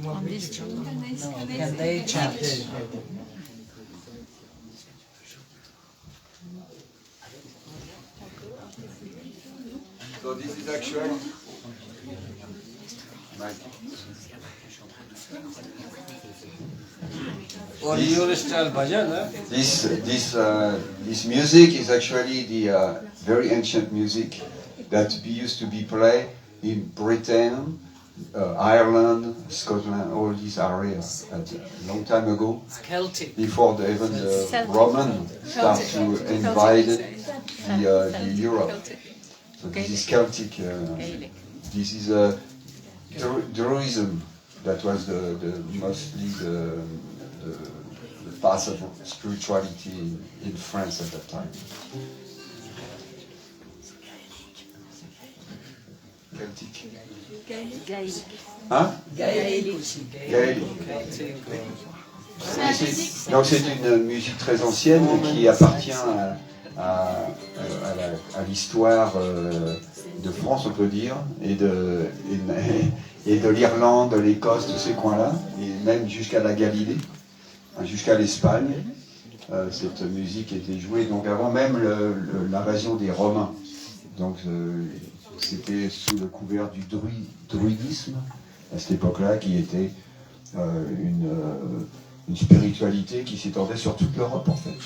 on this tune. Can they chant? So this is actually this music is actually the very ancient music that used to be played in Britain, Ireland, Scotland, all these areas at a long time ago. Celtic. Before even the Romans start to invade the Europe. So this is Celtic. This is Druidism. That was mostly the path of spirituality in France at that time. Celtic. Gaélique. Hein? Gaélique. Gaélique. Donc c'est une musique très ancienne qui appartient à l'histoire de France, on peut dire, et de l'Irlande, de l'Écosse, tous ces coins-là, et même jusqu'à la Galilée, jusqu'à l'Espagne. Cette musique était jouée donc avant même l'invasion des Romains. Donc c'était sous le couvert du druidisme à cette époque-là, qui était une spiritualité qui s'étendait sur toute l'Europe en fait.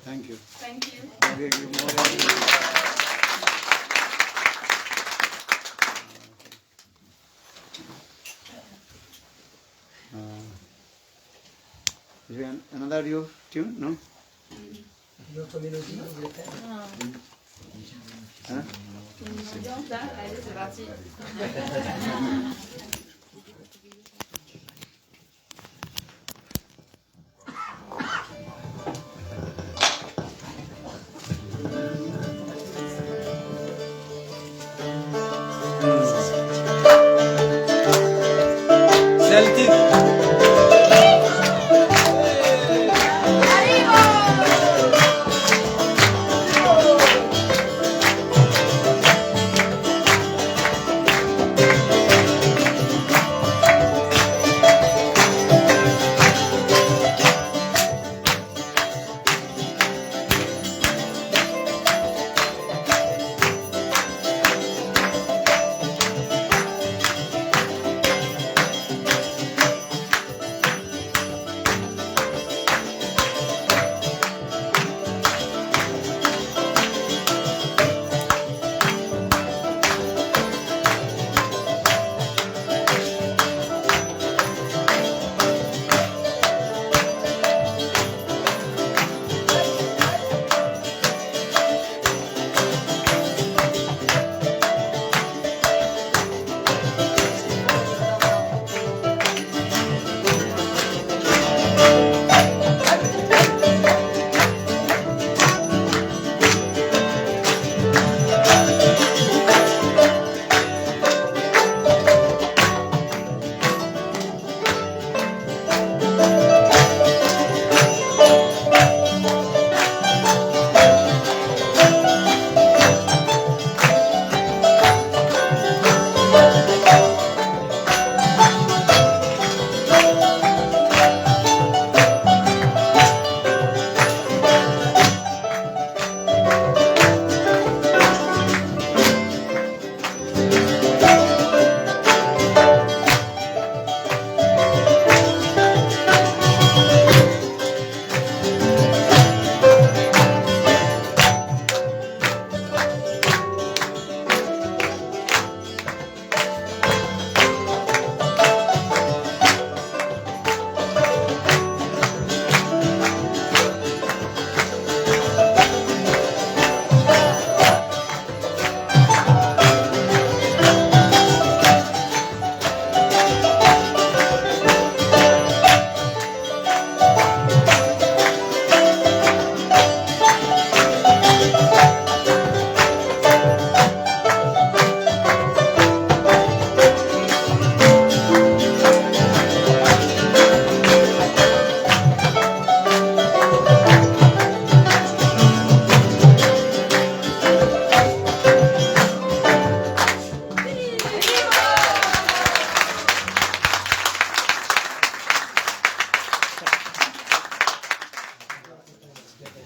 Thank you. Thank you. Is there another your tune? No? Hein? Ambiance là, allez, c'est parti. Celtic.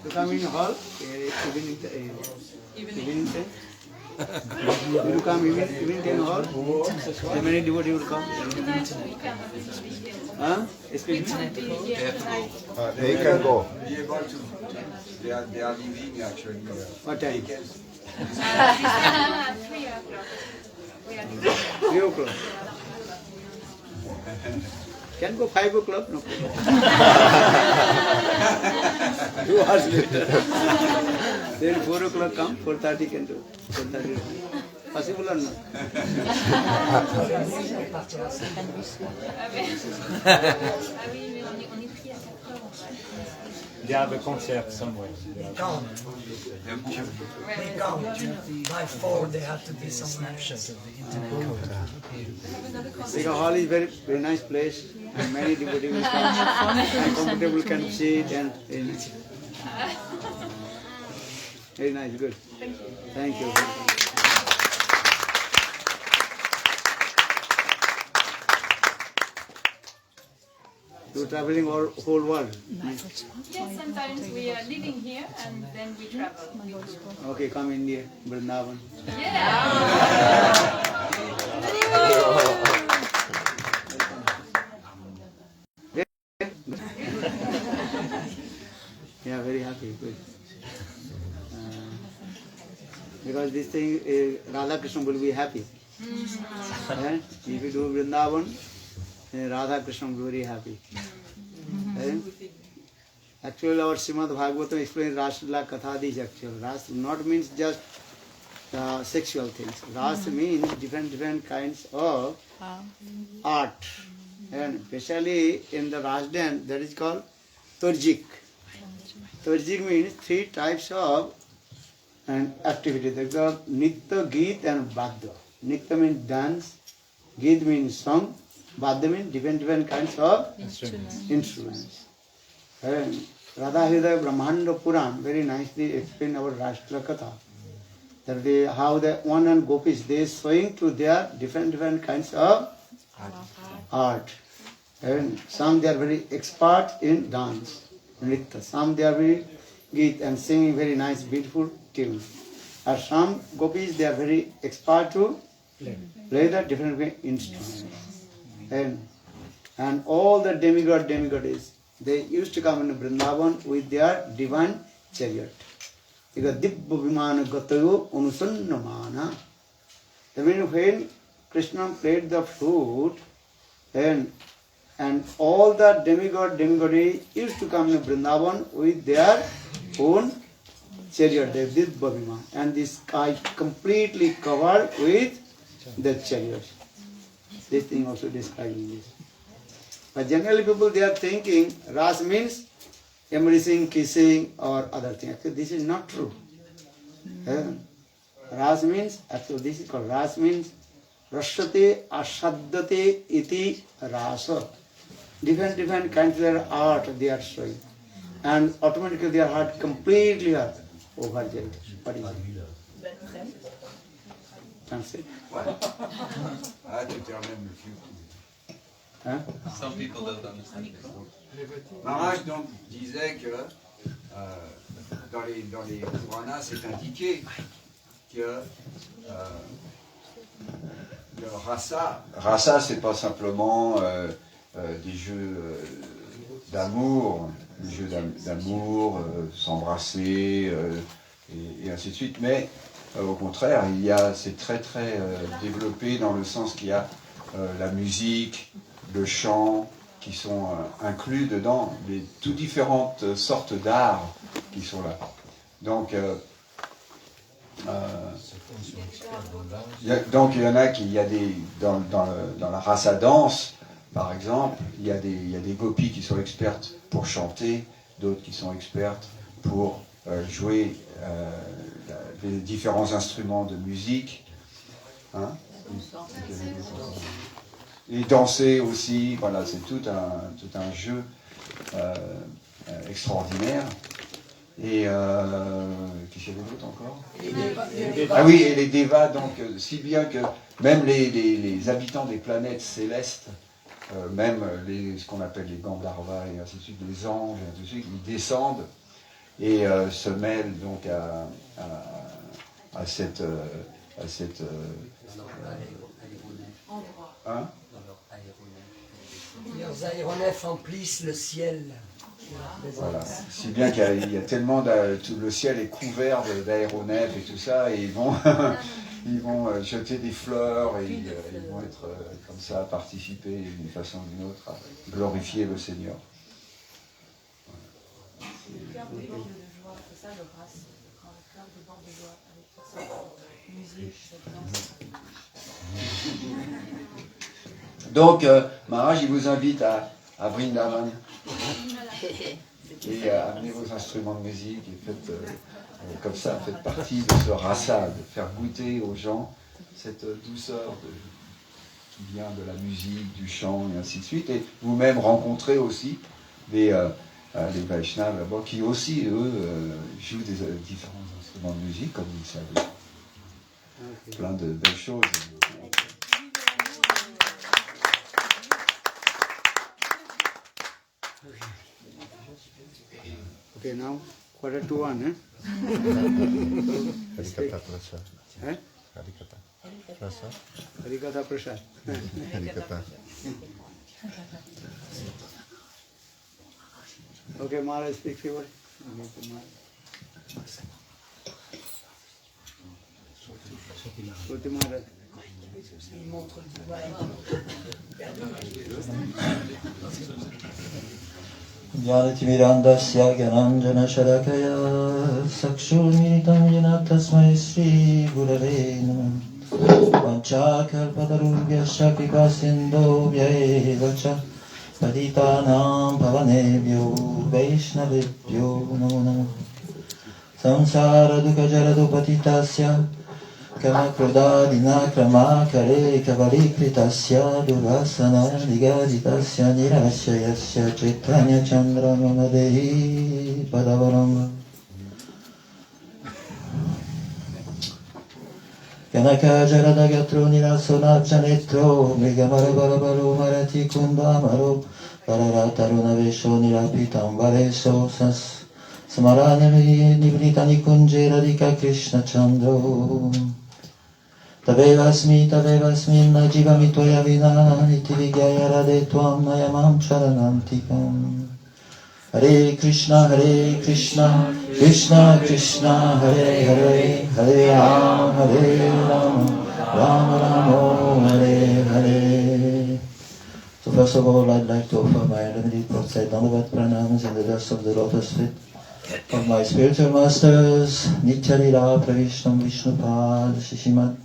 To come in hall, evening time. You come evening time hall. How many devotees will come? Huh? Excuse me? They can go. Be able to. They are leaving actually. What time? 3 o'clock. 3 o'clock. Can go 5 o'clock? No. 2 hours later. Then 4 o'clock come, 4:30 can do. 4:30. Possible or not? Ah oui, mais on est pris à 4 heures en fait. They have a concert somewhere. Come. They come. By 4 they have to be some snapshots of the internet code. Because hall is very nice place and many devotees will come and comfortable can sit and very nice, good. Thank you. You traveling all whole world. Yes, sometimes we are living here and then we travel. Okay, come India, Vrindavan. Yeah. Yeah, very happy. Good. Because this thing, Radha Krishna will be happy. And if you do Vrindavan, Radha Krishna will be very happy. And actually, our Srimad Bhagavatam explains Rasla Kathadis actual. Ras not means just sexual things. Ras means different kinds of art. And especially in the Ras dance, that is called Turjik. Turjik means 3 types of activity. They are Nitya, Geet and Vadya. Nitya means dance, Geet means song, Vadya means different kinds of instruments. And Radha Hridaya Brahmanda Puran very nicely explain our Rashtra Katha. That how the one and gopis, they showing to their different kinds of art. And some they are very expert in dance, Nritya. Some they are very Geet and singing very nice, beautiful tunes. And some gopis they are very expert to play the different instruments. And all the demigods, they used to come in Vrindavan with their divine chariot. That means when Krishna played the flute, and all the demigods used to come in Vrindavan with their own chariot, the Dibba Viman, and the sky completely covered with the chariot. This thing also describing this. But generally people they are thinking Ras means embracing, kissing or other things. Actually this is not true. Ras means, actually this is called Ras means Rashyate Ashaddate iti Rasa. Different kinds of art they are showing. And automatically their heart completely are overjoyed. What is it? Translate. Ah, tu termines le cul. Hein? Some people don't understand. Maharaj donc disait que dans les Puranas, c'est indiqué que le rasa, c'est pas simplement des jeux d'amour, s'embrasser et ainsi de suite, mais au contraire, c'est très développé dans le sens qu'il y a la musique, le chant, qui sont inclus dedans, les toutes différentes sortes d'arts qui sont là. Donc, il y en a qui, dans la rasa danse, par exemple, il y a des gopis qui sont expertes pour chanter, d'autres qui sont expertes pour jouer les différents instruments de musique. Hein? Et danser aussi, voilà, c'est tout un jeu extraordinaire. Et qu'est-ce qu'il y avait d'autre encore? Ah oui, et les devas, donc si bien que même les habitants des planètes célestes, même ce qu'on appelle les Gandharvas et ainsi de suite, les anges et ainsi de suite, ils descendent et se mêlent donc à cette hein? Leurs aéronefs emplissent le ciel. Voilà. Si bien qu'il y a tellement le ciel est couvert d'aéronefs et tout ça, et ils vont jeter des fleurs et ils vont être comme ça, participer d'une façon ou d'une autre à glorifier le Seigneur. Donc, Maharaj, il vous invite à Vrindavan et à amener vos instruments de musique et faites comme ça, faites partie de ce rasa, de faire goûter aux gens cette douceur qui vient de la musique, du chant et ainsi de suite. Et vous-même rencontrez aussi les Vaishnavas là-bas qui aussi, eux, jouent des différents instruments de musique, comme vous le savez. Plein de belles choses. Okay, now 1:45, eh? Harikata Prasad. Eh? Harikata Prasad. Harikatha Prasad. Harikata. Okay, Maharaj, speak few words. Soti Maharaj. ज्ञानतिमिरान्धस्य ज्ञानाञ्जनशलाकया चक्षुर्मिलितं येन तस्मै श्रीगुरवे नमः वाञ्छाकल्पतरुभ्यश्च कृपासिन्धुभ्यैव च पतितानां पावनेभ्यो वैष्णवेभ्यो नमो नमः संसारदुःखजलदुपतितस्य कर्मक्रोधादिनाक्रमाकरे कबलीकृतस्य दुर्वासनादिगादितस्य निराश्रयस्य चैतन्यचन्द्रमदेहि पदवलम्बम् कनकजलदगत्रो निरासोनाब्जनेत्रो मृगमरबलबलो मरति कुन्दामरो पररातरुणवेशो निरापिताम्बरेशो स्मरानिवृतनिकुञ्जेरधिका कृष्णचन्द्रो तवेवास्मिन् न जीवामि त्वया विना इति विज्ञाय राधे त्वां नयमां शरणान्तिकम् हरे कृष्ण कृष्ण कृष्ण हरे हरे हरे राम राम राम हरे Hare. So first of all, I'd like to offer my limited prostrate Dandavat pranams in the dust of the lotus feet of my spiritual masters, Nityalila Pravishnam Vishnupad, Shishimad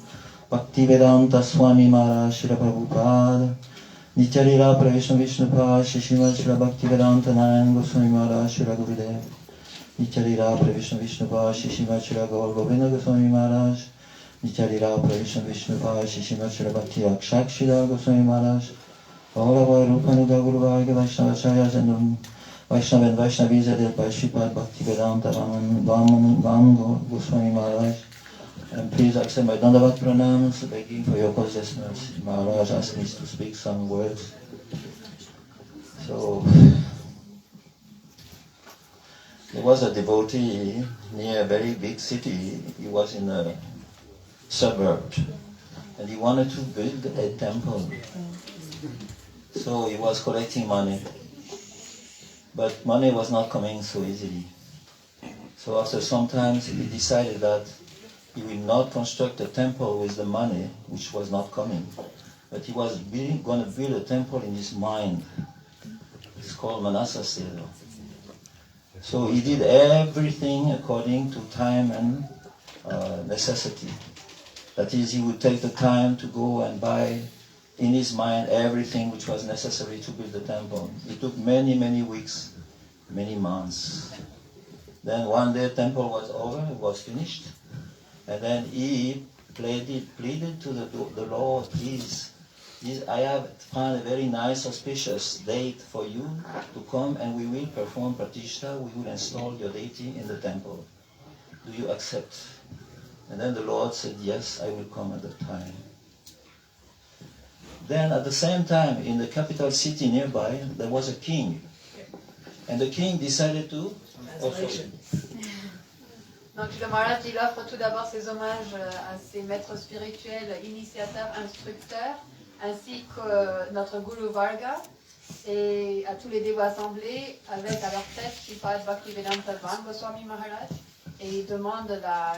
Bhaktivedanta Swami Maharaj Srila Prabhupada, Nityalila Pravishnam Vishnupad, Shishimad Srila Bhaktivedanta Nayan Goswami Maharaj Srila Gurudev, Nityalila Pravishnam Vishnupad, Shishimad Srila Gaur Govinda Goswami Maharaj, Nityalila Pravishnam Vishnupad, Shishimad Srila Bhakti Rakshak Srila Goswami Maharaj, all of our Rupanuga Guru Varga Vaishnavacharyas and Vaishnav and Vaishnavis led by Sripad Bhaktivedanta Vaman Goswami Maharaj. And please accept my Dandavat pranams, begging for your causeless mercy. Maharaj asked me to speak some words. So, there was a devotee near a very big city. He was in a suburb. And he wanted to build a temple. So he was collecting money. But money was not coming so easily. So after some time, he decided that he will not construct a temple with the money, which was not coming. But he was going to build a temple in his mind. It's called Manasasena. So he did everything according to time and necessity. That is, he would take the time to go and buy in his mind everything which was necessary to build the temple. It took many, many weeks, many months. Then one day the temple was over, it was finished. And then he pleaded to the Lord, please, I have found a very nice auspicious date for you to come and we will perform pratishtha, we will install your deity in the temple. Do you accept? And then the Lord said, yes, I will come at that time. Then at the same time, in the capital city nearby, there was a king. And the king decided to offer him. Donc le Maharaj, il offre tout d'abord ses hommages à ses maîtres spirituels, initiateurs, instructeurs, ainsi que notre Guru Varga, et à tous les dévots assemblés, avec à leur tête Sripad Bhaktivedanta Van Goswami Maharaj, et il demande la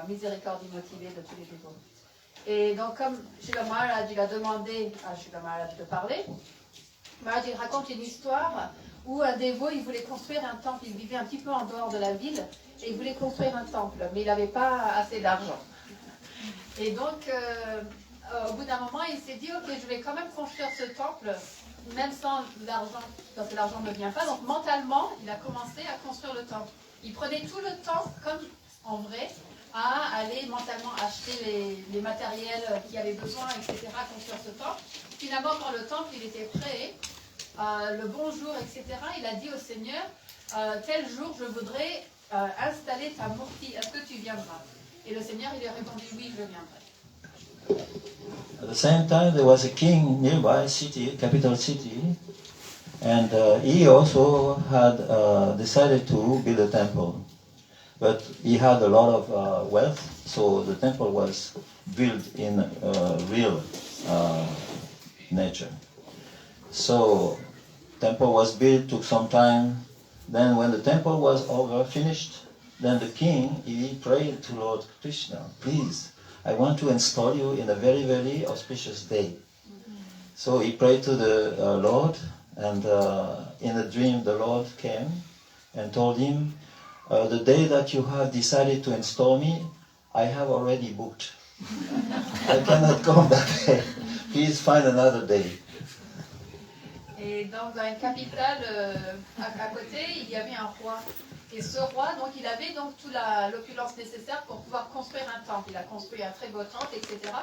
miséricorde immotivée de tous les dévots. Et donc comme Srila Maharaj, il a demandé à Srila Maharaj de parler, Maharaj, il raconte une histoire où un dévot, il voulait construire un temple, il vivait un petit peu en dehors de la ville, et il voulait construire un temple, mais il n'avait pas assez d'argent. Et donc, au bout d'un moment, il s'est dit, ok, je vais quand même construire ce temple, même sans l'argent, parce que l'argent ne vient pas. Donc mentalement, il a commencé à construire le temple. Il prenait tout le temps, comme en vrai, à aller mentalement acheter les matériels qu'il avait besoin, etc., construire ce temple. Finalement, quand le temple il était prêt, le bon jour, etc., il a dit au Seigneur, tel jour, je voudrais installer ta murti, est-ce que tu viendras? Et le Seigneur, il lui a répondu, oui, je viendrai. At the same time, there was a king nearby city, capital city, And he also had decided to build a temple. But he had a lot of wealth, so the temple was built in real nature. So temple was built, took some time. Then when the temple was over, finished, then the king, he prayed to Lord Krishna, please, I want to install you in a very, very auspicious day. So he prayed to the Lord, and in a dream the Lord came and told him, the day that you have decided to install me, I have already booked. I cannot come that day. Please find another day. Et donc, dans une capitale à côté, il y avait un roi. Et ce roi, donc, il avait donc toute l'opulence nécessaire pour pouvoir construire un temple. Il a construit un très beau temple, etc.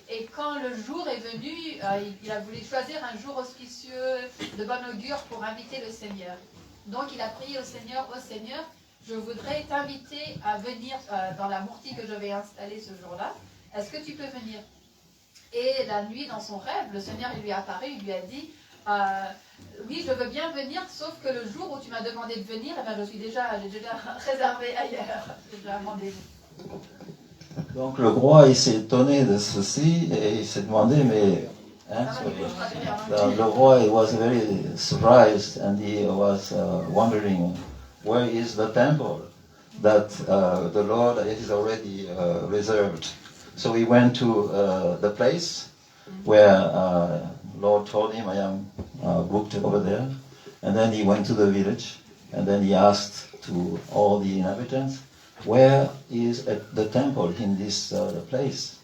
Et quand le jour est venu, il a voulu choisir un jour auspicieux, de bon augure, pour inviter le Seigneur. Donc, il a prié au Seigneur, je voudrais t'inviter à venir dans la mourti que je vais installer ce jour-là. Est-ce que tu peux venir? Et la nuit, dans son rêve, le Seigneur lui est apparu, il lui a dit, oui, je veux bien venir, sauf que le jour où tu m'as demandé de venir, eh ben, j'ai déjà réservé ailleurs. J'ai déjà un rendez-vous. Donc le roi, il s'est étonné de ceci et il s'est demandé, mais... Hein, le roi, he was very surprised and he was wondering, where is the temple that the Lord is already reserved? So he went to the place where Lord told him, I am booked over there. And then he went to the village, and then he asked to all the inhabitants, where is the temple in this place?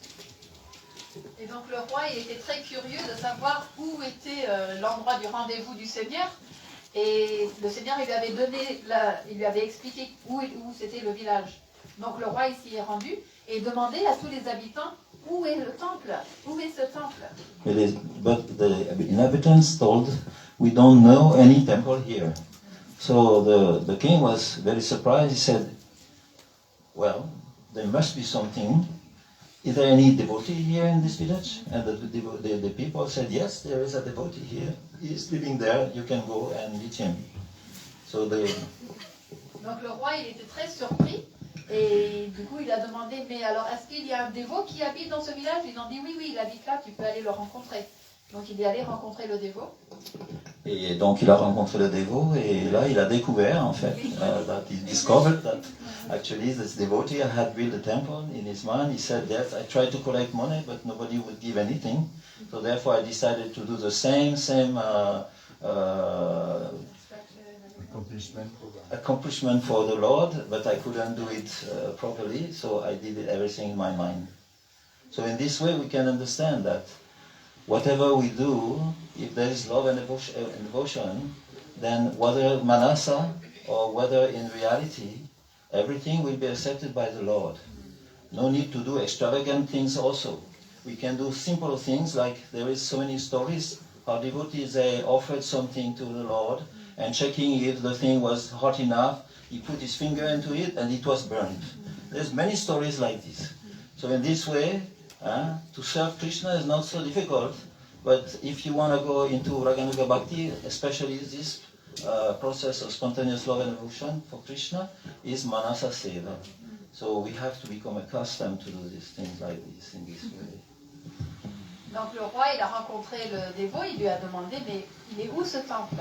Et donc le roi, il était très curieux de savoir où était l'endroit du rendez-vous du Seigneur. Et le Seigneur, il lui avait expliqué où c'était le village. Donc le roi, il s'y est rendu et demandait à tous les habitants, où est le temple? Où est ce temple? But the inhabitants told, we don't know any temple here. So the king was very surprised. He said, well, there must be something. Is there any devotee here in this village? And the people said, yes, there is a devotee here. He is living there. You can go and meet him. So Donc le roi, il était très surpris. Et du coup, il a demandé, mais alors, est-ce qu'il y a un dévot qui habite dans ce village? Ils ont dit, oui, il habite là, tu peux aller le rencontrer. Donc il est allé rencontrer le dévot. Et donc il a rencontré le dévot, et là il a découvert, en fait, that he discovered that actually this devotee had built a temple in his mind. He said, yes, I tried to collect money, but nobody would give anything. So therefore I decided to do the same accomplishment for the Lord, but I couldn't do it properly, so I did everything in my mind. So in this way we can understand that whatever we do, if there is love and devotion, then whether Manasa or whether in reality, everything will be accepted by the Lord. No need to do extravagant things also. We can do simple things, like there is so many stories how devotees, they offered something to the Lord, and checking if the thing was hot enough, he put his finger into it and it was burned. There's many stories like this. So in this way, to serve Krishna is not so difficult, but if you want to go into Raganuga Bhakti, especially this process of spontaneous love and devotion for Krishna is Manasa Seva. So we have to become accustomed to do these things like this, in this way. Donc le roi, il a rencontré le dévot, il lui a demandé, mais il est où ce temple?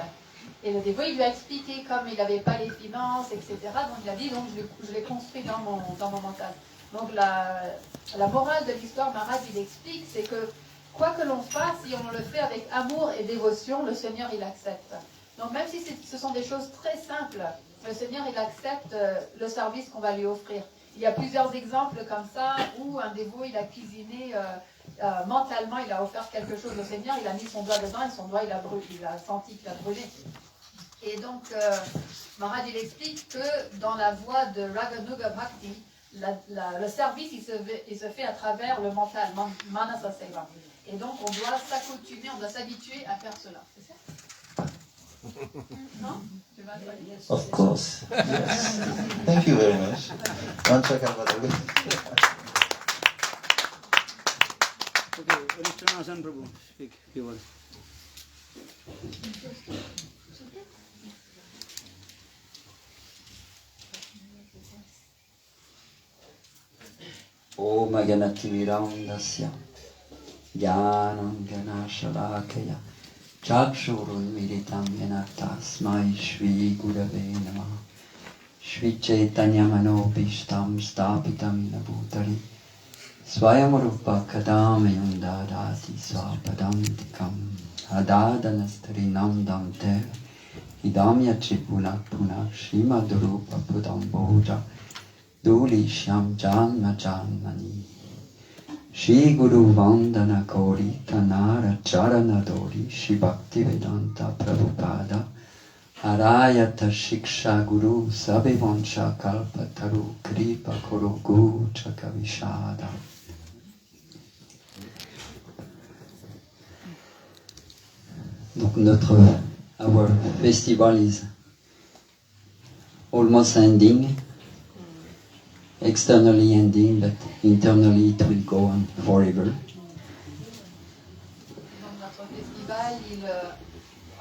Et le dévot, il lui a expliqué, comme il n'avait pas les finances, etc. Donc il a dit, donc je l'ai construit dans mon mental. Donc la morale de l'histoire, Maharaj, il explique, c'est que quoi que l'on fasse, si on le fait avec amour et dévotion, le Seigneur, il accepte. Donc même si ce sont des choses très simples, le Seigneur, il accepte le service qu'on va lui offrir. Il y a plusieurs exemples comme ça, où un dévot, il a cuisiné, mentalement, il a offert quelque chose au Seigneur, il a mis son doigt dedans et son doigt, il a senti qu'il a brûlé. Et donc, Maharaj, il explique que dans la voie de Raganuga Bhakti, le service, il se fait à travers le mental, Manasa Seva. Et donc, on doit s'accoutumer, on doit s'habituer à faire cela. C'est ça? Non? Of course, yes. Thank you very much. Okay, Rishwanasan Prabhu, speak few words. Om Ganatimirandasya Gyanam Ganashalakaya Chakshurun Militam Yena Tasmai Shri Gurave Namaha Shri Chaitanya Manopishtam Stapitam Yena Bhutari Swayam Rupa Kadamayam Dadati Swapadantikam Adadanastarinam Damte Idam Yachipunak Punak Shrimad Rupa Pudam Boja Duli Shyam Janma Janmani Shri Guru Vandana Kori Kanara Charana Dori Shri Bhakti Vedanta Prabhupada Arayata Shiksha Guru Sabivancha Kalpa Taru Kripa Koro Guru Chakavishada. Donc our festival is almost ending. Externally ending, but internally it will go on forever. Donc notre festival,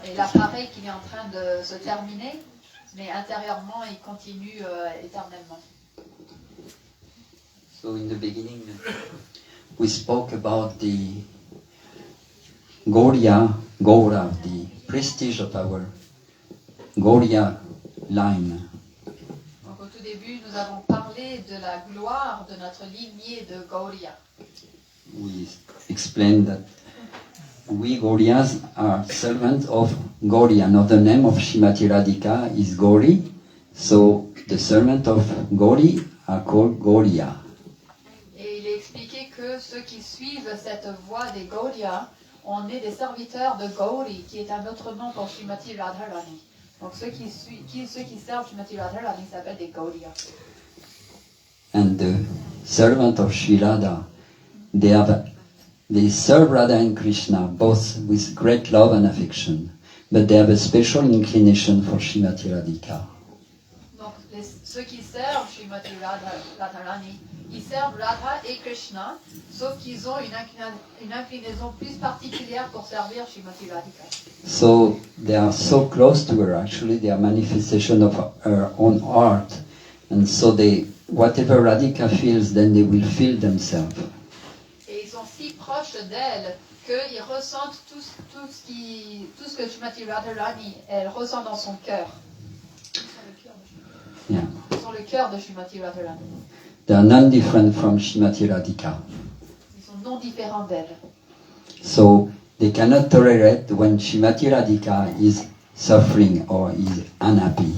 il apparaît qu'il est en train de se terminer, mais intérieurement, il continue éternellement. So in the beginning, we spoke about the Gaura, the prestige of our Gaura line. Donc au tout début, nous avons parlé de la gloire de notre lignée de Gauria. We explained that we Gaurias are servants of Gauri. Another name of Srimati Radhika is Gauri. So the servants of Gauri are called Gauria. Et il est expliqué que ceux qui suivent cette voie des Gauria, on est des serviteurs de Gauri, qui est un autre nom pour Srimati Radharani. Donc ceux qui servent Srimati Radharani s'appellent des Gauria. And the servant of Sri Radha, they serve Radha and Krishna both with great love and affection, but they have a special inclination for Srimati Radhika. Donc ceux qui servent Srimati Radharani, ils servent Radha et Krishna, sauf qu'ils ont une inclinaison plus particulière pour servir Srimati Radhika. So they are so close to her, actually they are manifestation of her own heart, and so whatever Radhika feels, then they will feel themselves. Et ils sont si proches d'elle qu'ils ressentent tout ce que Srimati Radharani elle ressent dans son cœur. Yeah. Ils sont le cœur de Srimati Radharani. They are non-different from Srimati Radhika. Ils sont non différents d'elle. So they cannot tolerate when Srimati Radhika is suffering or is unhappy.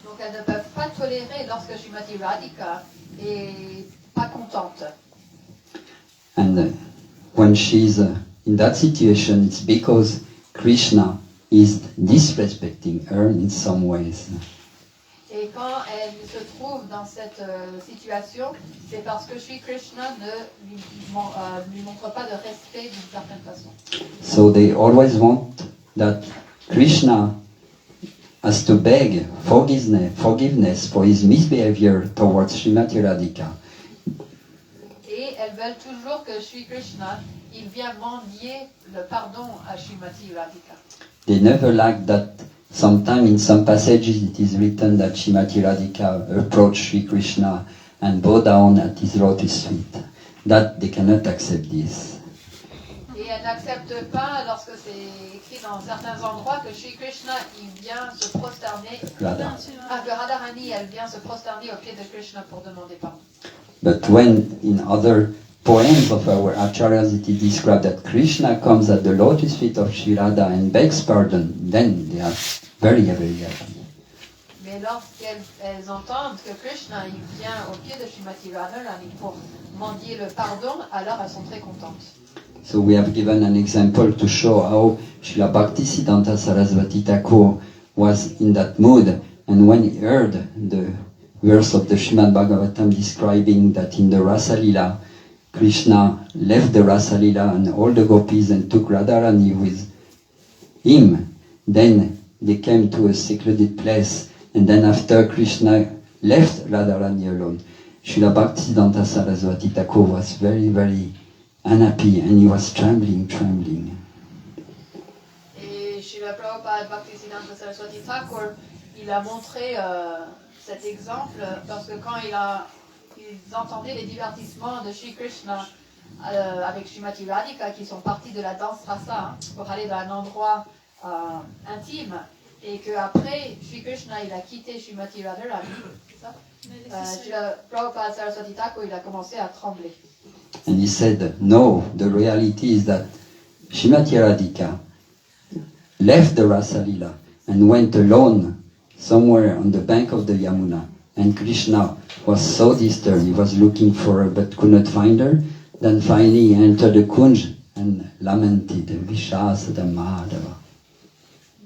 Donc elles ne peuvent pas tolérer lorsque Srimati Radhika est pas contente. And when she's in that situation, it's because Krishna is disrespecting her in some ways. Et quand elle se trouve dans cette situation, c'est parce que Sri Krishna ne lui montre pas de respect d'une certaine façon. So they always want that Krishna has to beg forgiveness for his misbehavior towards Srimati Radhika. Et elles veulent toujours que Sri Krishna, il vient mendier le pardon à Srimati Radhika. They never like that. Sometimes in some passages it is written that Srimati Radhika approached Sri Krishna and bowed down at his lotus feet. That they cannot accept this. Et elle n'accepte pas, lorsque c'est écrit dans certains endroits, que Sri Krishna il vient se prosterner, que Radharani elle vient se prosterner au pied de Krishna pour demander pardon. But when in other poems of our acharyas it is described that Krishna comes at the lotus feet of Sri Radha and begs pardon, then they are very, very happy. Mais lorsqu'elles entendent que Krishna il vient au pied de Srimati Radharani pour mendier le pardon, alors elles sont très contentes. So we have given an example to show how Srila Bhaktisiddhanta Saraswati Thakur was in that mood, and when he heard the verse of the Srimad Bhagavatam describing that in the Rasa Lila, Krishna left the Rasa Lila and all the gopis and took Radharani with him, then they came to a secluded place, and then after Krishna left Radharani alone, Srila Bhaktisiddhanta Saraswati Thakur was very, very unhappy, and he was trembling. Et Srila Prabhupada Bhaktisiddhanta Saraswati Thakur, il a montré cet exemple parce que quand il a ils entendaient les divertissements de Sri Krishna avec Srimati Radhika qui sont partis de la danse rasa pour aller dans un endroit intime et qu'après Sri Krishna il a quitté Srimati Radharani, Prabhupada Saraswati Thakur il a commencé à trembler. And he said, no, the reality is that Srimati Radhika left the Rasa Lila and went alone somewhere on the bank of the Yamuna. And Krishna was so disturbed, he was looking for her but could not find her. Then finally he entered the Kunj and lamented, Vishasada Madhava.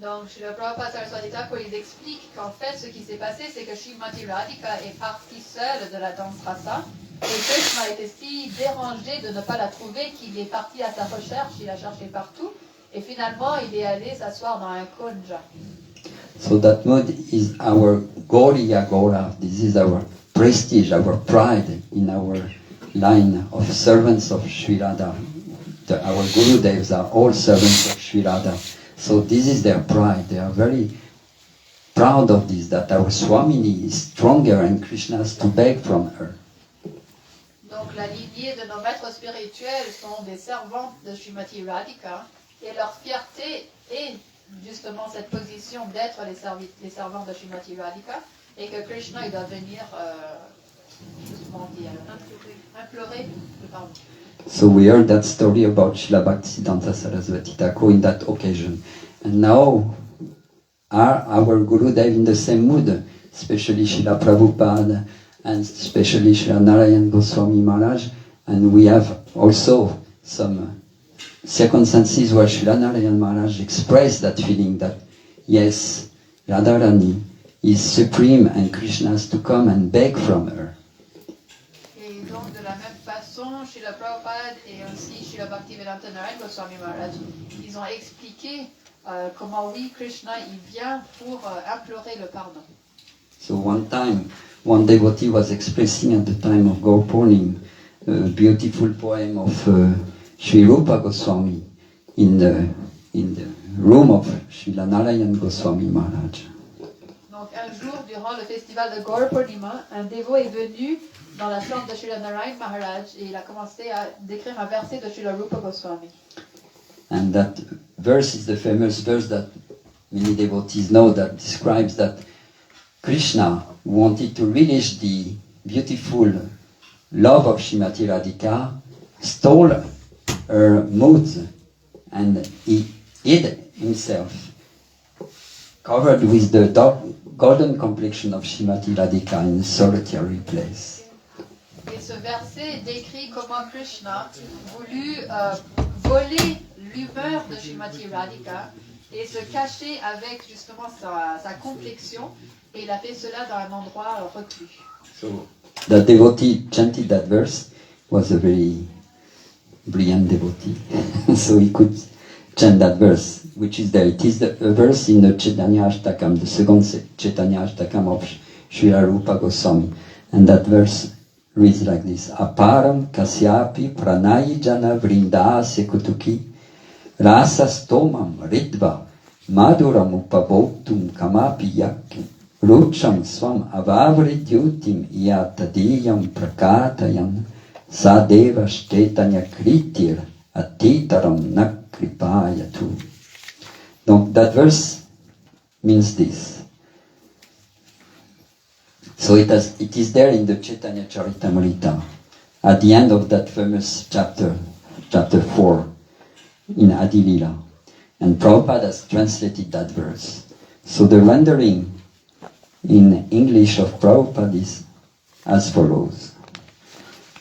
Donc, chez le Prabhupada Saraswati Thakur, il explique qu'en fait, ce qui s'est passé, c'est que Srimati Radhika est partie seule de la danse rasa. Et Krishna était si dérangé de ne pas la trouver qu'il est parti à sa recherche, il a cherché partout. Et finalement, il est allé s'asseoir dans un kunja. So that mood is our Gauriya Gaura. This is our prestige, our pride in our line of servants of Sri Radha. Our Guru Devs are all servants of Sri Radha. So this is their pride. They are very proud of this, that our Swamini is stronger and Krishna has to beg from her. Donc la lignée de nos maîtres spirituels sont des servantes de Srimati Radhika et leur fierté est justement cette position d'être les servants de Srimati Radhika et que Krishna il doit venir implorer le pardon. So we heard that story about Srila Bhaktisiddhanta Saraswati Thakur in that occasion. And now are our Guru Dev in the same mood, especially Srila Prabhupada and especially Srila Narayan Goswami Maharaj. And we have also some circumstances where Srila Narayan Maharaj expressed that feeling that yes, Radharani is supreme and Krishna has to come and beg from her. Et donc de la même façon, Srila Prabhupada et aussi Srila Bhaktivedanta Narayan Goswami Maharaj, ils ont expliqué comment oui, Krishna il vient pour implorer le pardon. So one time, one devotee was expressing at the time of Gaur Purnim a beautiful poem of Sri Rupa Goswami in the room of Srila Narayan Goswami Maharaj. Donc un jour, durant le festival de Gaur Purnima, un dévot est venu dans la chambre de Srila Narayan Maharaj et il a commencé à décrire un verset de Srila Rupa Goswami. And that verse is the famous verse that many devotees know, that describes that Krishna wanted to relish the beautiful love of Srimati Radhika, stole her moods, and he hid himself, covered with the golden complexion of Srimati Radhika in a solitary place. Et ce verset décrit comment Krishna voulut voler l'humeur de Srimati Radhika et se cacher avec justement sa complexion, et il a fait cela dans un endroit reclus. So the devotee chanted that verse, was a very brilliant devotee, so he could chant that verse, which is there. It is a verse in the Chaitanya Ashtakam, the second Chaitanya Ashtakam of Srila Rupa Goswami, and that verse reads like this: Aparam kasyapi pranayi jana vrinda sekutuki rasa stomam ridva maduram upabhoktum kamapi yak rucham swam avavridyutim yatadiyam prakatayan sadeva shtetanya kritir atitaram nakripayatu. Donc that verse means this. So it is there in the Chaitanya Charitamrita, at the end of that famous chapter 4, in Adilila. And Prabhupada has translated that verse. So the rendering in English of Prabhupada is as follows.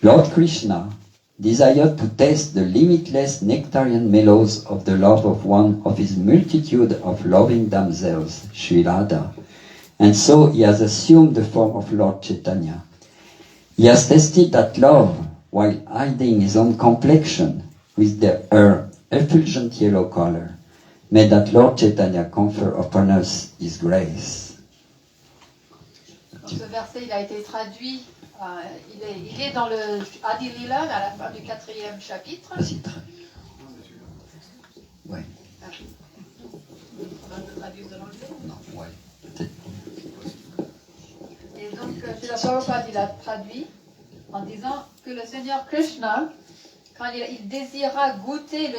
Lord Krishna desired to taste the limitless nectarian mellows of the love of one of his multitude of loving damsels, Sri Radha. And so he has assumed the form of Lord Chaitanya. He has tasted that love while hiding his own complexion with her effulgent yellow color. May that Lord Chaitanya confer upon us his grace. Donc ce verset il a été traduit, il est dans le Adi Lila, à la fin du 4e chapitre. Ouais. On va le traduire de l'anglais. Non, ouais, peut-être. Et donc, Srila Prabhupada, il a traduit. en disant que le Seigneur Krishna, quand il désira goûter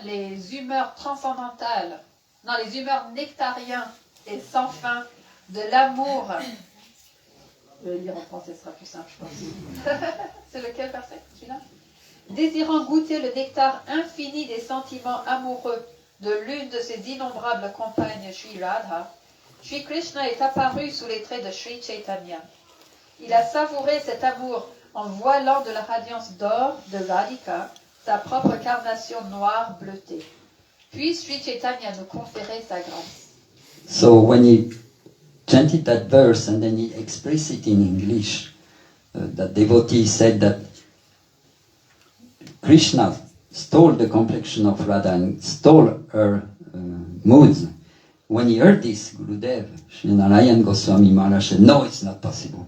les humeurs transcendantales, non, les humeurs nectariens et sans fin de l'amour. Je vais lire en français, ce sera plus simple, je pense. C'est lequel verset, celui-là? Désirant goûter le nectar infini des sentiments amoureux de l'une de ses innombrables compagnes, Sri Radha, Sri Krishna est apparu sous les traits de Sri Chaitanya. Il a savouré cet amour en voilant de la radiance d'or de Radhika sa propre carnation noire bleutée. Puis Sri Chaitanya nous conférait sa grâce. So when he chanted that verse and then he expressed it in English, that devotee said that Krishna stole the complexion of Radha and stole her moods. When he heard this, Gurudev, Sri Narayan Goswami Maharaj said, no, it's not possible.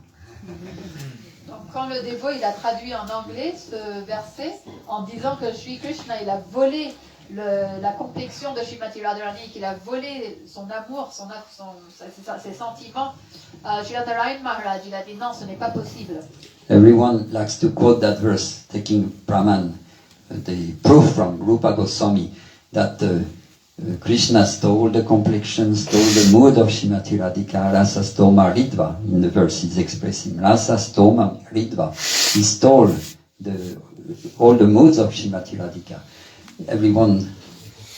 Donc quand le dévot il a traduit en anglais ce verset en disant que Sri Krishna il a volé la complexion de Srimati Radharani, qu'il a volé son amour, ses sentiments, Sri Narayan Maharaj il a dit non, ce n'est pas possible. Everyone likes to quote that verse, taking Praman, the proof from Rupa Goswami, that Krishna stole the complexion, stole the mood of Srimati Radhika, Rasa Stoma Ridva. In the verse he's expressing Rasa Stoma Ridva. He stole all the moods of Srimati Radhika. Everyone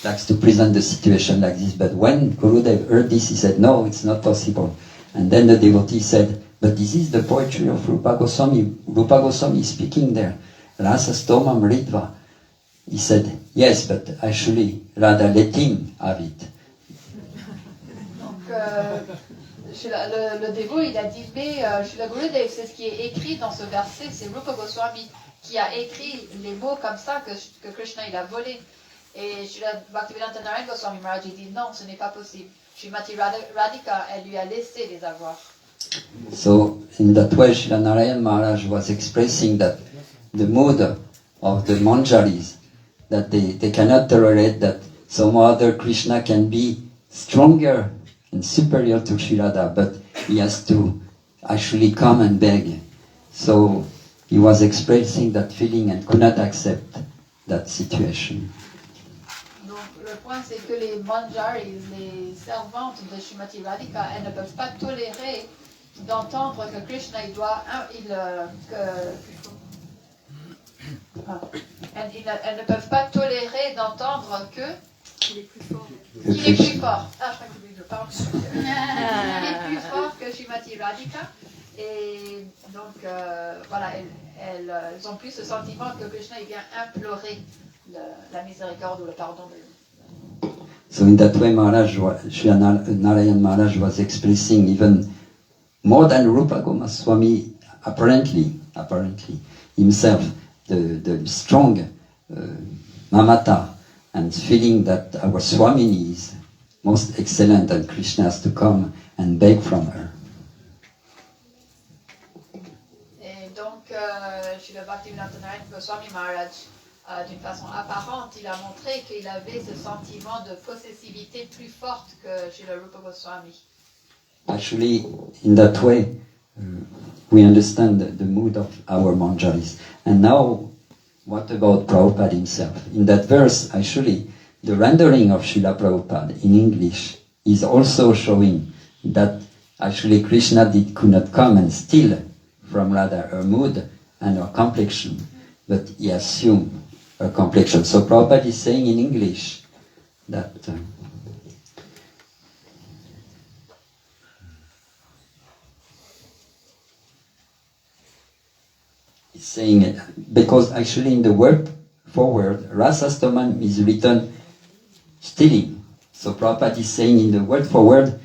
likes to present the situation like this, but when Gurudev heard this, he said, no, it's not possible. And then the devotee said, but this is the poetry of Rupa Goswami. Rupa Goswami is speaking there. Rasa Stoma Ridva. He said, yes, but actually, Radha let him have it. Donc, le dévot, il a dit, mais Srila Gurudev, c'est ce qui est écrit dans ce verset, c'est Rupa Goswami qui a écrit les mots comme ça que Krishna il a volé. Et Srila Bhaktivedanta Narayan Goswami Maharaj dit, non, ce n'est pas possible. Srimati Radhika, elle lui a laissé les avoir. So, in that way, Srila Narayan Maharaj was expressing that the mood of the Manjaris, that they cannot tolerate that some other Krishna can be stronger and superior to Sri Radha, but he has to actually come and beg. So he was expressing that feeling and could not accept that situation. Donc le point c'est que les Manjaris, les servantes de Srimati Radhika, elles ne peuvent pas tolérer d'entendre que Krishna elles ne peuvent pas tolérer d'entendre qu'il est plus fort. Qu'il est plus fort. Ah, je crois que je parle. Il est plus fort que Srimati Radhika. Et donc, voilà, elles ont plus ce sentiment que Krishna vient implorer la miséricorde ou le pardon de lui. So in that way, Sri Narayan Maharaj was expressing even more than Rupa Goswami, apparently himself, the strong mamata and feeling that our Swamini is most excellent and Krishna has to come and beg from her. Et donc, Srila Bhaktivedanta Narayan Goswami Maharaj, d'une façon apparente, il a montré qu'il avait ce sentiment de possessivité plus forte que Srila Rupa Goswami. Actually, in that way, we understand the mood of our Manjaris. And now, what about Prabhupada himself? In that verse, actually, the rendering of Srila Prabhupada in English is also showing that actually Krishna could not come and steal from Radha her mood and her complexion, but he assumed her complexion. So Prabhupada is saying in English that he's saying it because actually in the word forward, Rasastomam is written stealing. So Prabhupada is saying in the word forward,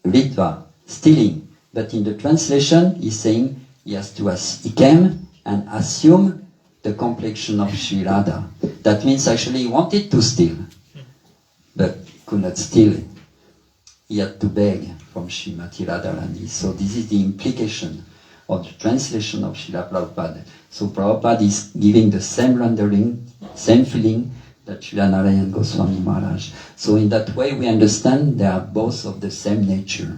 Ritva, stealing. But in the translation, he's saying he came and assumed the complexion of Sri Radha. That means actually he wanted to steal, but could not steal it. He had to beg from Srimati Radharani. So this is the implication of the translation of Srila Prabhupada. So Prabhupada is giving the same rendering, same feeling that Srila Narayan Goswami Maharaj. So in that way we understand they are both of the same nature.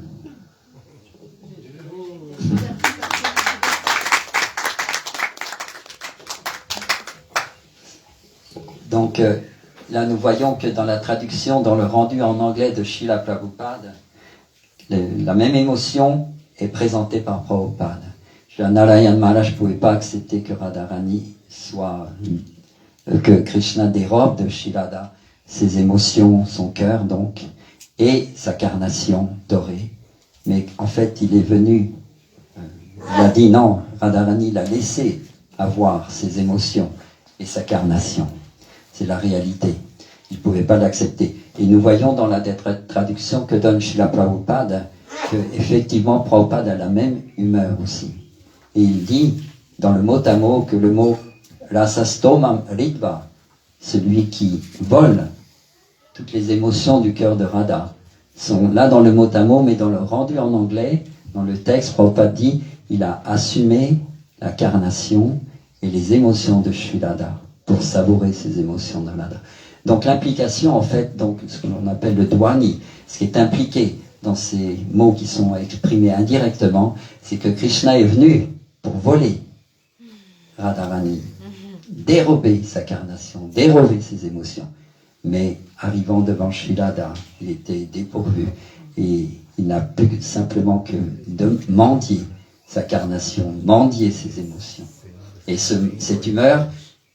Donc là, nous voyons que dans la traduction, dans le rendu en anglais de Srila Prabhupada, la même émotion est présentée par Prabhupada. Srila Narayan Maharaj ne pouvait pas accepter que Radharani soit, que Krishna dérobe de Sri Radha ses émotions, son cœur donc, et sa carnation dorée. Mais en fait, il est venu, il a dit non, Radharani l'a laissé avoir ses émotions et sa carnation. C'est la réalité. Il ne pouvait pas l'accepter. Et nous voyons dans la traduction que donne Srila Prabhupada que effectivement Prabhupada a la même humeur aussi. Et il dit dans le mot à mot que le mot Rasastomam Ritva, celui qui vole toutes les émotions du cœur de Radha, sont là dans le mot à mot, mais dans le rendu en anglais, dans le texte, Prabhupada dit, il a assumé la carnation et les émotions de Sri Radha pour savourer ces émotions de Radha. Donc l'implication, en fait, donc ce que l'on appelle le dwani, ce qui est impliqué dans ces mots qui sont exprimés indirectement, c'est que Krishna est venu pour voler Radharani, dérober sa carnation, dérober ses émotions. Mais arrivant devant Sri Radha, il était dépourvu et il n'a plus simplement que de mendier sa carnation, mendier ses émotions. Et cette humeur,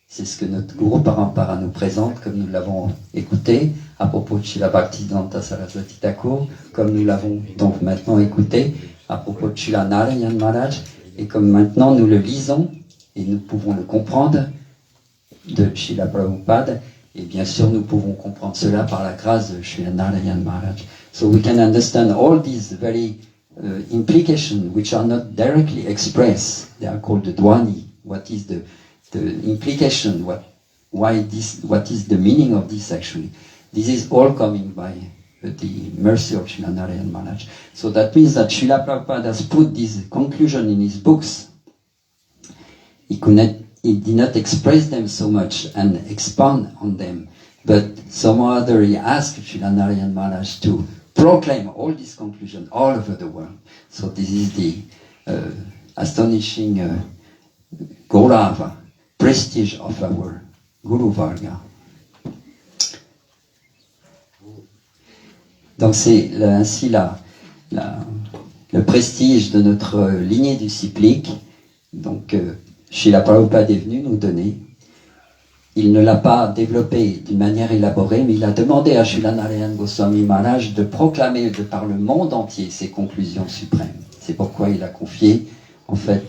c'est ce que notre Guru Parampara nous présente, comme nous l'avons écouté à propos de Srila Bhaktisiddhanta Saraswati Thakur, comme nous l'avons donc maintenant écouté à propos de Srila Narayan Maharaj, et comme maintenant nous le lisons et nous pouvons le comprendre de Srila Prabhupada. Et bien sûr, nous pouvons comprendre cela par la grâce de Srila Narayan Maharaj. So we can understand all these very implications which are not directly expressed. They are called the dwani. What is the implication? What is the meaning of this actually? This is all coming by the mercy of Srila Narayan Maharaj. So that means that Srila Prabhupada has put this conclusion in his books. He did not express them so much and expand on them, but somehow or other he asked Srila Narayan Maharaj to proclaim all this conclusion all over the world. So this is the astonishing Gaurava, prestige of our Guru Varga. Donc c'est ainsi le prestige de notre lignée disciplique. Donc Srila Prabhupada est venu nous donner. Il ne l'a pas développé d'une manière élaborée, mais il a demandé à Srila Narayan Goswami Maharaj de proclamer de par le monde entier ses conclusions suprêmes. C'est pourquoi il a confié, en fait,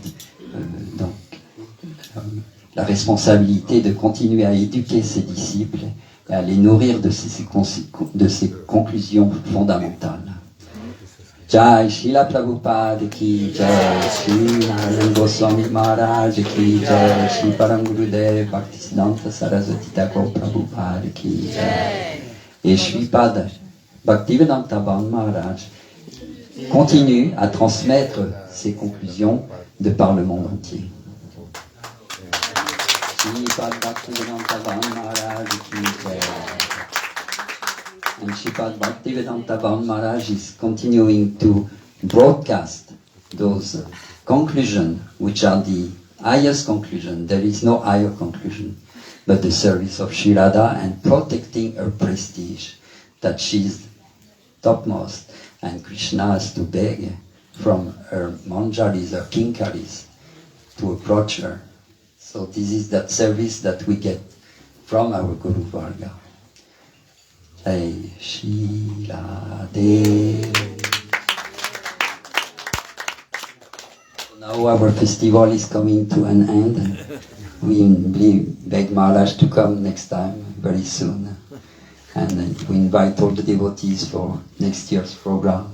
la responsabilité de continuer à éduquer ses disciples et à les nourrir de ces conclusions fondamentales. Jai Srila Prabhupada ki jai, Sri Narayan Goswami Maharaj ki jai, Sri Param Gurudev Bhaktisiddhanta Saraswati Thakur Prabhupada ki jai. Et Sripad Bhaktivedanta Maharaj continue à transmettre ses conclusions de par le monde entier. Sripad Bhaktivedanta Maharaj ki jai. And Sripad Bhaktivedanta Maharaj is continuing to broadcast those conclusions, which are the highest conclusion. There is no higher conclusion but the service of Sri Radha and protecting her prestige, that she is topmost, and Krishna has to beg from her manjaris, her kinkaris, to approach her. So this is that service that we get from our Guru Varga. Jai Shila Dev. Now our festival is coming to an end. We beg Maharaj to come next time, very soon. And we invite all the devotees for next year's program.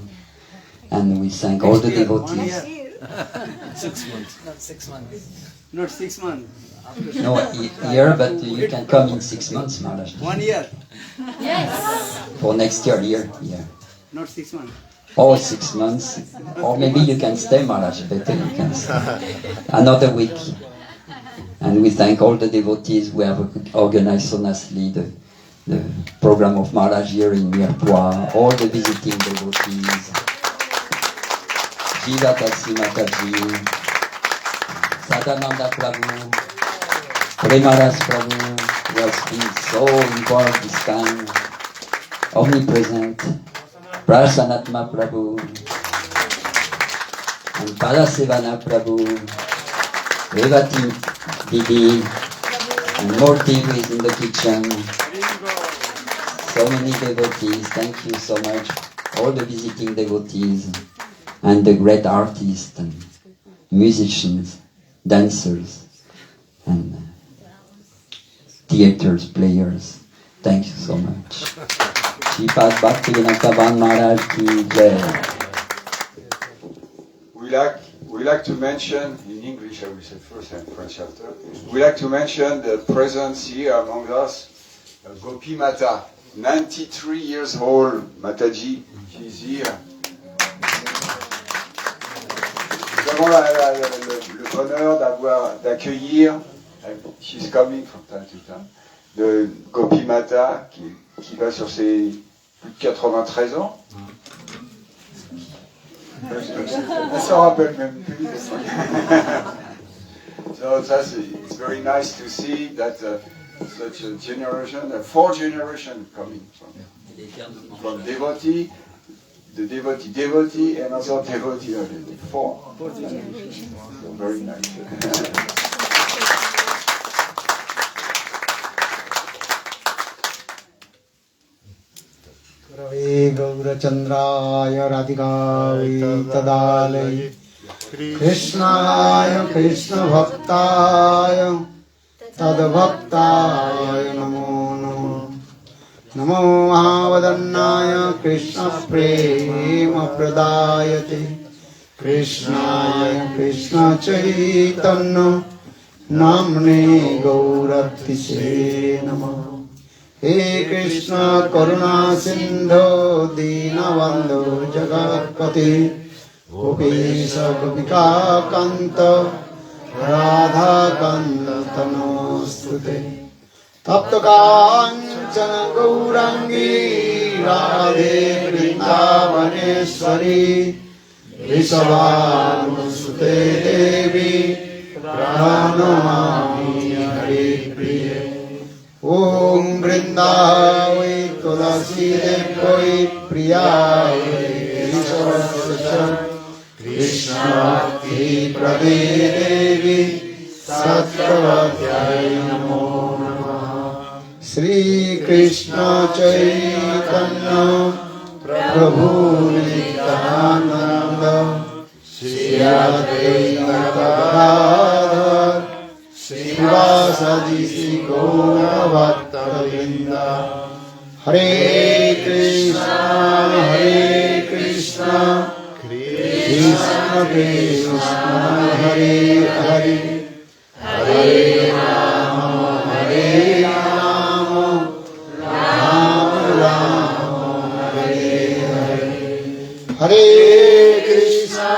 And we thank all the devotees. 6 months. Not 6 months. Not 6 months. No, a year, but you can come in 6 months, Maharaj. 1 year. Yes. For next year, yeah. Not 6 months. Or 6 months. Or maybe you can stay, Maharaj, better you can stay. Another week. And we thank all the devotees who have organized so nicely the program of Maharaj here in Mirpur, all the visiting devotees. Jiva Taksi Mataji, Sadananda Prabhu, Premaras Prabhu was been so involved this time, omnipresent, Prasanatma Prabhu, and Padasevana Prabhu, Revati Didi, and Murti who is in the kitchen. So many devotees, thank you so much, all the visiting devotees, and the great artists, and musicians, dancers, and theaters, players. Thank you so much. Sripad Bhaktivinoda Bhan Maharaj ki jai. We like to mention, in English I will say first and French after, we like to mention the presence here among us, Gopi Mata, 93 years old, Mataji, she's here. Nous avons le bonheur d'accueillir, she's coming from time to time, de Gopi Mata, qui va sur ses plus de 93 ans. Elle s'en rappelle même plus. So it's very nice to see that such a generation, a fourth generation coming from devotee, the devotee, and also devotee already. Four generations. So very nice. Rave Gaurachandraya Radhikāvai Tadālai Krishnāya Krishna Bhaktāya Tadbhaktāya Namo Namo Namo Mahavadannāya Krishna Prema Pradāyate Krishnāya Krishna Chaitanya Namne Gauratise Namo He Krishna Karuna Sindhu Dinabandhu Jagatpati Gopesha Gopika Kanta Radha Kanta Tamostute Tapta Kanchana Gaurangi Radhe Vrindavaneshwari Rishabhanusute Devi Pranamami Hare Priya Om Vrindavai Tulasi Devai Priyai Rishabhasya Krishna Bhakti Prade Devi Sattvatyai Namo Namaha Sri Krishna Chaitanya Prabhu Nityananda Sri Advaita Gadadhar Srivasadi Sri Gaura Bhatta Vrinda Hare Krishna Krishna Krishna Hare Hare Hare Rama Rama Rama Hare Hare Hare Krishna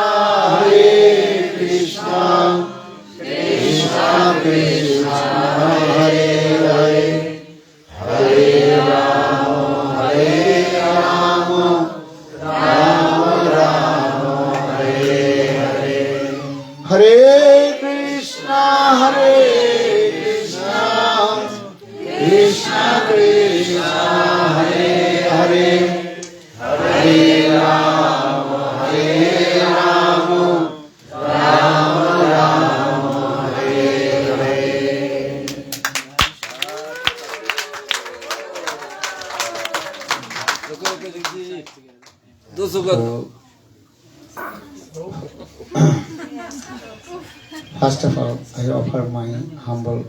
Krishna Krishna Hare Hare Hare Rama Rama Rama Hare Hare Hare Krishna Krishna Krishna Hare Hare Hare Rama Rama Rama Hare Hare So, first of all, I offer my humble,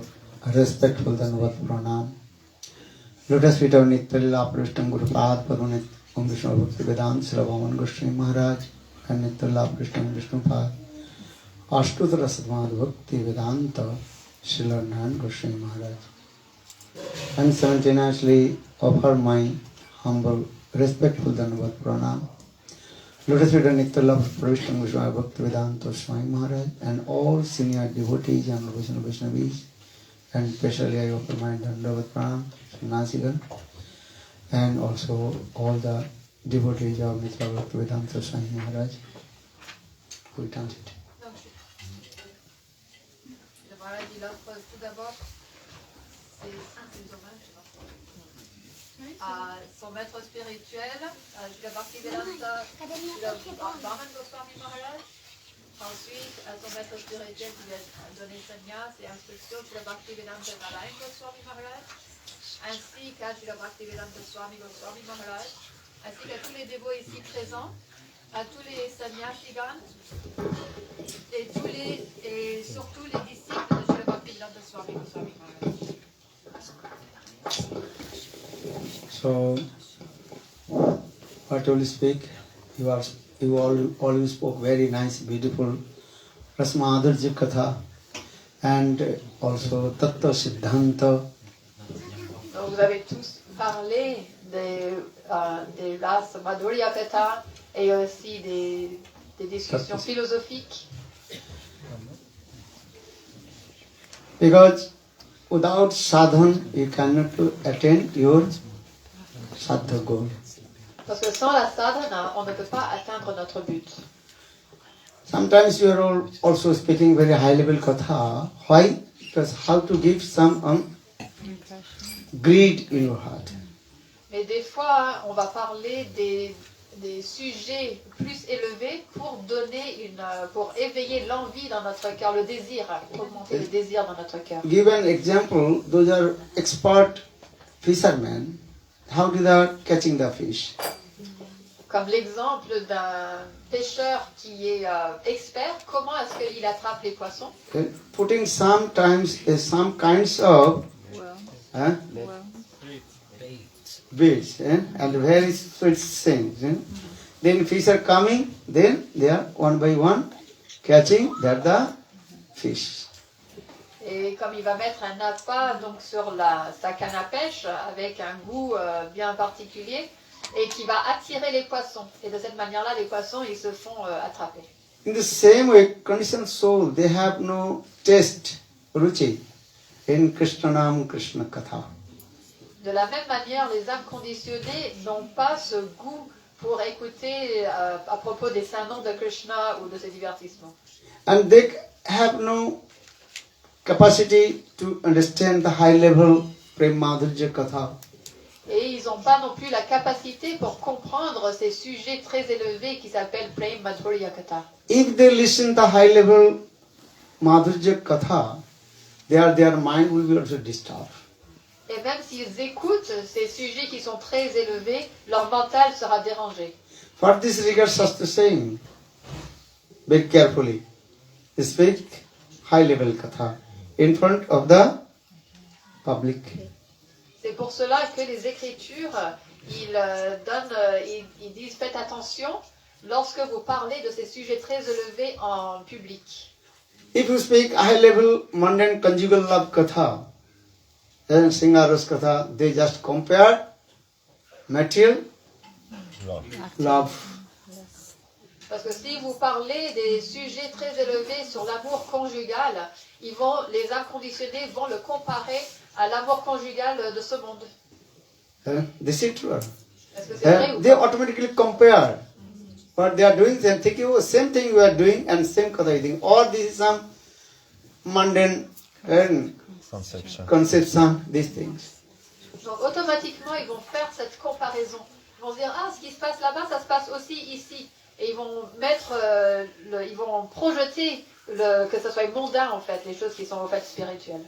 respectful Dandavat Pranam. Lotus feet of Nityalila Prishtam Guru Pad Padunit Om Vishnu Bhakti Vedanta Sri Vaman Goswami Maharaj and Nityalila Prishtam Vishnu Pad Ashtutara Sadmad Bhakti Vedanta Sri Narayana Goswami Maharaj. And simultaneously offer my humble, respectful Dandavat Pranam. Lotus feet of Nityalila Prishtam Goswami Bhakti Vedanta Swami Maharaj and all senior devotees and Vaishnavis, and especially I offer my Dandavat Pranam Nasigan, and also all the devotees of Nityalila Bhakti Vedanta Swami Maharaj. Who translate? Le Maharaj il offre tout d'abord à son maître spirituel, Srila Bhaktivedanta Bhaman Goswami Maharaj. Ensuite, à son maître spirituel qui lui a donné sannyas et instructions, Srila Bhaktivedanta Narayan Goswami Maharaj, ainsi qu'à Srila Bhaktivedanta Swami Goswami Maharaj, ainsi qu'à tous les dévots ici présents, à tous les sannyasigan et surtout les disciples de Srila Bhaktivedanta Swami Goswami Maharaj. So, what will you speak? You always spoke very nice, beautiful Rasmadharji Katha and also Tattva Siddhanta. Donc vous avez tous parlé des Ras Madhurya Katha et aussi des discussions philosophiques. Because without sadhan you cannot attain your sadha goal. Parce que sans la sadhana, on ne peut pas atteindre notre but. Sometimes you are all also speaking very high level katha. Why? Because how to give some greed in your heart. Mais des fois, on va parler des sujets plus élevés pour pour éveiller l'envie dans notre cœur, le désir, augmenter le désir dans notre cœur. Give an example. Those are expert fishermen. How do they catching the fish? Comme l'exemple d'un pêcheur qui est expert, comment est-ce qu'il attrape les poissons? Putting sometimes some kinds of baits and very sweet things. Then fish are coming, then they are one by one catching the fish. Et comme il va mettre un appât donc sur sa canne à pêche avec un goût bien particulier et qui va attirer les poissons. Et de cette manière-là, les poissons, ils se font attraper. In the same way, conditioned soul, they have no taste, ruchi, in Krishnanam Krishna Katha. De la même manière, les âmes conditionnées n'ont pas ce goût pour écouter à propos des saints noms de Krishna ou de ses divertissements. And they have no capacity to understand the high level Prem Madhurya Katha. Et ils n'ont pas non plus la capacité pour comprendre ces sujets très élevés qui s'appellent Prem Madhurya Katha. If they listen the high level Madhurya Katha, their mind will be also disturbed. Et même s'ils écoutent ces sujets qui sont très élevés, leur mental sera dérangé. For this regard, Shastra saying, very carefully, speak high level Katha in front of the public. C'est pour cela que les Écritures, ils disent faites attention lorsque vous parlez de ces sujets très élevés en public. If you speak high level mundane conjugal love Katha, then Singaras Katha, they just compare material love. Parce que si vous parlez des sujets très élevés sur l'amour conjugal, les âmes conditionnées vont le comparer à l'amour conjugal de ce monde. This is true. Est-ce que c'est vrai ou They pas? automatically compare what they are doing, they think, oh, same thing you are doing and same Katha you think. Or this is some mundane conception, these things. Donc automatiquement, ils vont faire cette comparaison. Ils vont se dire, ah, ce qui se passe là-bas, ça se passe aussi ici. Et ils vont ils vont projeter que ce soit mondain en fait, les choses qui sont en fait spirituelles.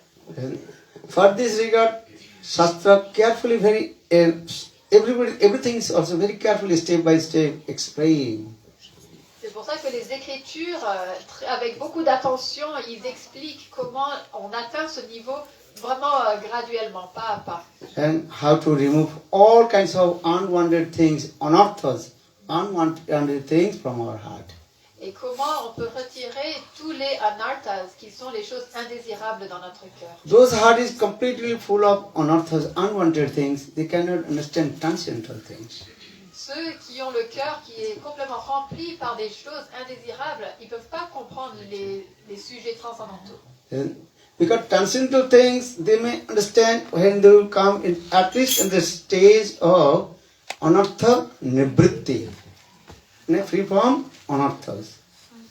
For this regard, Shastra carefully, everything is also very carefully, step by step, explain. C'est pour ça que les Écritures, avec beaucoup d'attention, ils expliquent comment on atteint ce niveau vraiment graduellement, pas à pas. And how to remove all kinds of unwanted things, unwanted things from our heart. Et comment on peut retirer tous les anarthas, qui sont les choses indésirables dans notre cœur. Those heart is completely full of anarthas, unwanted things. They cannot understand transcendental things. Ceux qui ont le cœur qui est complètement rempli par des choses indésirables, ils ne peuvent pas comprendre les sujets transcendantaux. Because transcendental things, they may understand when they will come in, at least in the stage of anartha nibritti, free from anarthas.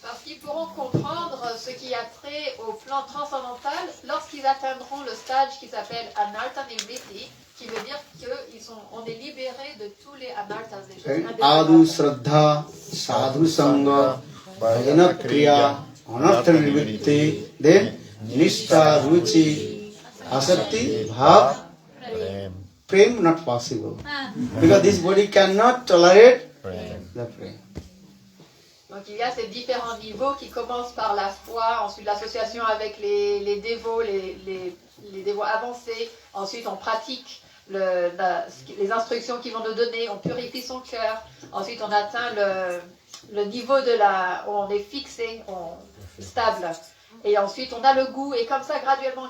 Parce qu'ils pourront comprendre ce qui a trait au plan transcendantal lorsqu'ils atteindront le stage qui s'appelle Anartha Nivritti, qui veut dire qu'on est libéré de tous les anarthas, des choses Adu indésirables. Shraddha, Sadhu Sangha, Bhajana Kriya, Anartha Nivritti, then Nishtha, Ruchi, Asakti, Bhav, Prem not possible. Because this body cannot tolerate the prem. Donc il y a ces différents niveaux qui commencent par la foi, ensuite l'association avec les dévots, les dévots avancés, ensuite on pratique les instructions qu'ils vont nous donner, on purifie son cœur, ensuite on atteint le niveau où on est fixé, stable, et ensuite on a le goût, et comme ça graduellement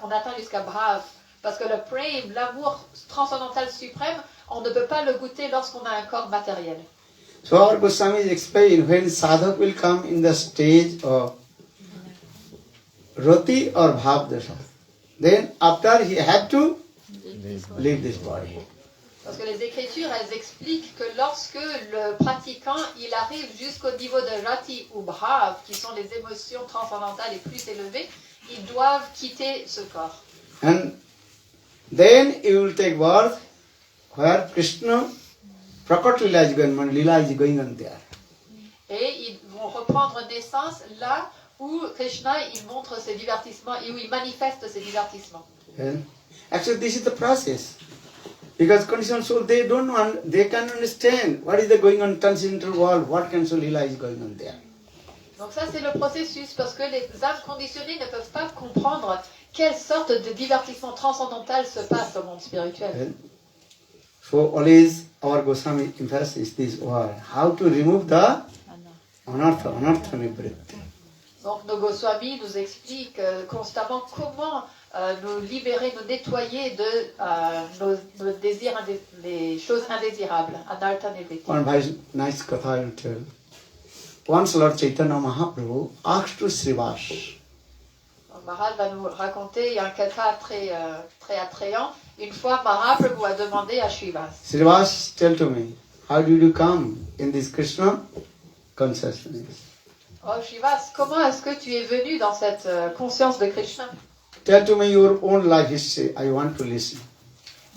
on atteint jusqu'à Bhav, parce que le prem, l'amour transcendantal suprême, on ne peut pas le goûter lorsqu'on a un corps matériel. So our Goswamis explain when sadhak will come in the stage of rati or bhav dasha, then after he had to leave this body. Parce que les Écritures, elles expliquent que lorsque le pratiquant, il arrive jusqu'au niveau de rati ou bhav, qui sont les émotions transcendantales les plus élevées, ils doivent quitter ce corps. And then you will take birth where Krishna Prakat Lila is going on there. Et ils vont reprendre naissance là où Krishna il montre ses divertissements et où il manifeste ses divertissements. And actually, this is the process. Because conditioned soul, they can understand what is going on in transcendental world, what kind of lila is going on there. Donc ça c'est le processus parce que les âmes conditionnées ne peuvent pas comprendre quelle sorte de divertissement transcendantal se passe au monde spirituel. And so always our Goswami emphasizes this word, how to remove the anartha nivritti. Donc nos Goswamis nous expliquent constamment comment nous libérer, nous nettoyer de nos désirs, les choses indésirables. Anartha nivritti. One very nice katha I will tell. Once Lord Chaitanya Mahaprabhu asked to Srivas. Maharaj va nous raconter, il y a un katha très attrayant. Une fois, Mahaprabhu a demandé à Srivas. Srivas, tell to me, how did you come in this Krishna consciousness? Oh Srivas, comment est-ce que tu es venu dans cette conscience de Krishna? Tell to me your own life history. I want to listen.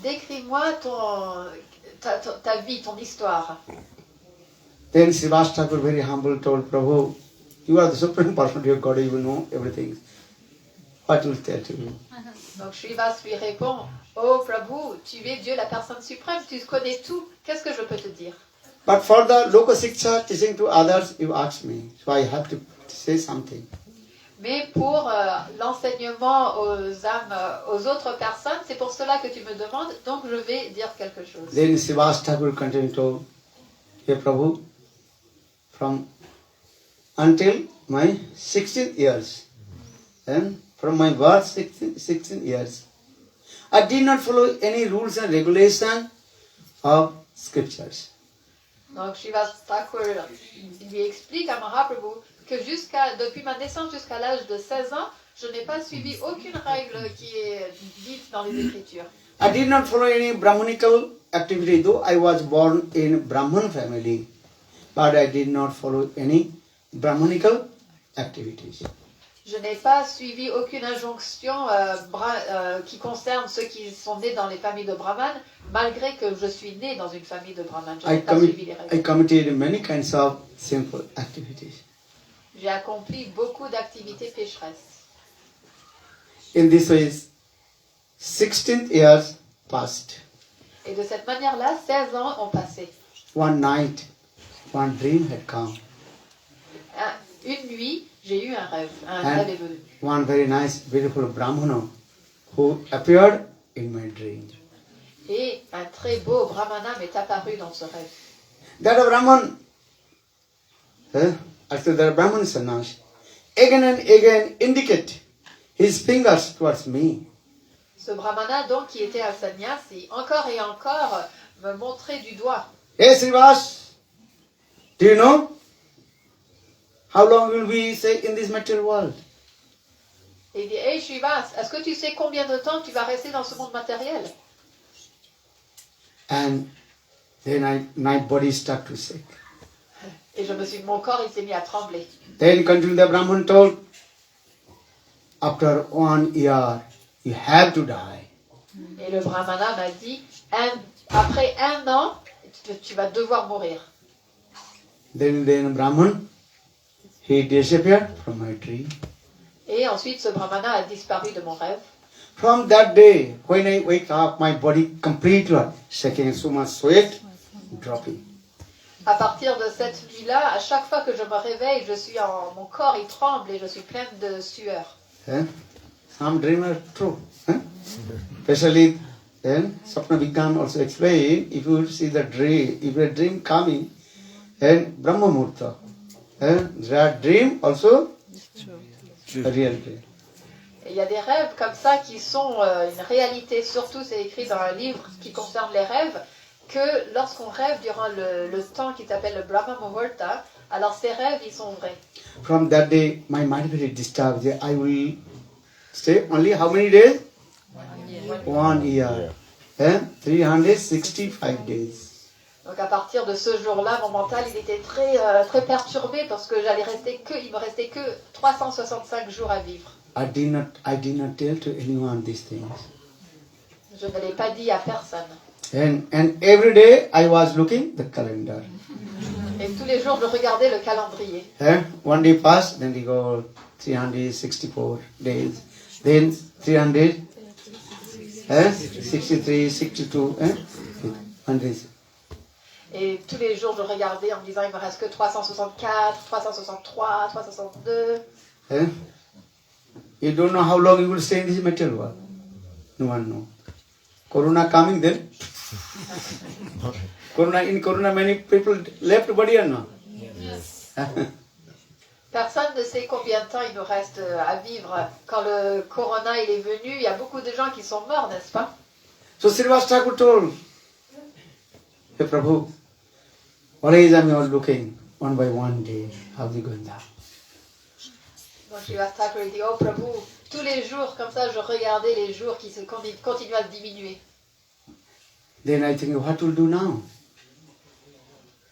Décris-moi ta vie, ton histoire. Then Srivas Thakur, very humble, told Prabhu, you are the supreme personality of God, you know everything. What will tell to you? Donc Srivas lui répond, oh Prabhu, tu es Dieu, la personne suprême, tu connais tout, qu'est-ce que je peux te dire? But for the Loka Siksha, teaching to others, you asked me, so I have to say something. Mais pour l'enseignement aux âmes, aux autres personnes, c'est pour cela que tu me demandes, donc je vais dire quelque chose. Then Srivas Thakur continued to, hey Prabhu, from until my 16 years, and from my birth 16 years, I did not follow any rules and regulations of scriptures. Donc Srivas Thakur lui explique à Mahaprabhu que depuis ma naissance jusqu'à l'âge de 16 ans, je n'ai pas suivi aucune règle qui est dite dans les Écritures. I did not follow any Brahmanical activity, though I was born in Brahman family, but I did not follow any Brahmanical activities. Je n'ai pas suivi aucune injonction qui concerne ceux qui sont nés dans les familles de Brahman, malgré que je suis né dans une famille de Brahman. Je n'ai pas suivi les règles. I committed many kinds of sinful activities. J'ai accompli beaucoup d'activités pécheresses. In this way, 16 years passed. Et de cette manière-là, 16 ans ont passé. One night, one dream had come. Une nuit, j'ai eu un rêve est venu. One very nice, beautiful Brahmana who appeared in my dream. Et un très beau Brahmana m'est apparu dans ce rêve. That Brahman, actually that Brahman sannyasi, again and again indicate his fingers towards me. Ce Brahmana, donc, qui était un sannyasi, encore et encore me montrait du doigt. Hey Srivas, do you know how long will we stay in this material world? Et il dit, hey Srivas, est-ce que tu sais combien de temps tu vas rester dans ce monde matériel? And then my body started to shake. Et mon corps il s'est mis à trembler. Then continuing, the Brahman told, after 1 year, you have to die. Et le brahmana m'a dit, après 1 an, tu vas devoir mourir. Then Brahman, he disappeared from my dream. Et ensuite, ce brahmana a disparu de mon rêve. From that day, when I wake up, my body completely shaking, so much sweat dropping. À partir de cette nuit-là, à chaque fois que je me réveille, mon corps il tremble et je suis pleine de sueur. Some dreamers are true. Especially then, Sapna Vigyan also explained, if you see the dream, if a dream coming, and Brahma Murta, that dream also a real dream. Et il y a des rêves comme ça qui sont une réalité, surtout c'est écrit dans un livre qui concerne les rêves, que lorsqu'on rêve durant le temps qui s'appelle le Brahma Muhurta, alors ces rêves ils sont vrais. From that day, my mind very disturbed. I will stay only how many days? 1 year. 365 days. Donc à partir de ce jour-là, mon mental il était très perturbé parce que il me restait que 365 jours à vivre. I did not tell to anyone these things. Je ne l'ai pas dit à personne. And every day I was looking the calendar. Et tous les jours je regardais le calendrier. One day passed, then we go 364 days, then 363, 62, 100. Et tous les jours je regardais en me disant il me reste que 364, 363, 362. You don't know how long you will stay in this material world. No one knows. Corona coming then. In Corona many people left body or not? Yes. Personne ne sait combien de temps il nous reste à vivre. Quand le Corona il est venu, il y a beaucoup de gens qui sont morts, n'est-ce pas? So Srivas Thakur told, hey Prabhu, always I am looking one by one day, how we going down. Donc Srivas Thakur dit, oh Prabhu, tous les jours comme ça, je regardais les jours qui continuent à diminuer. Then I think, what will do now?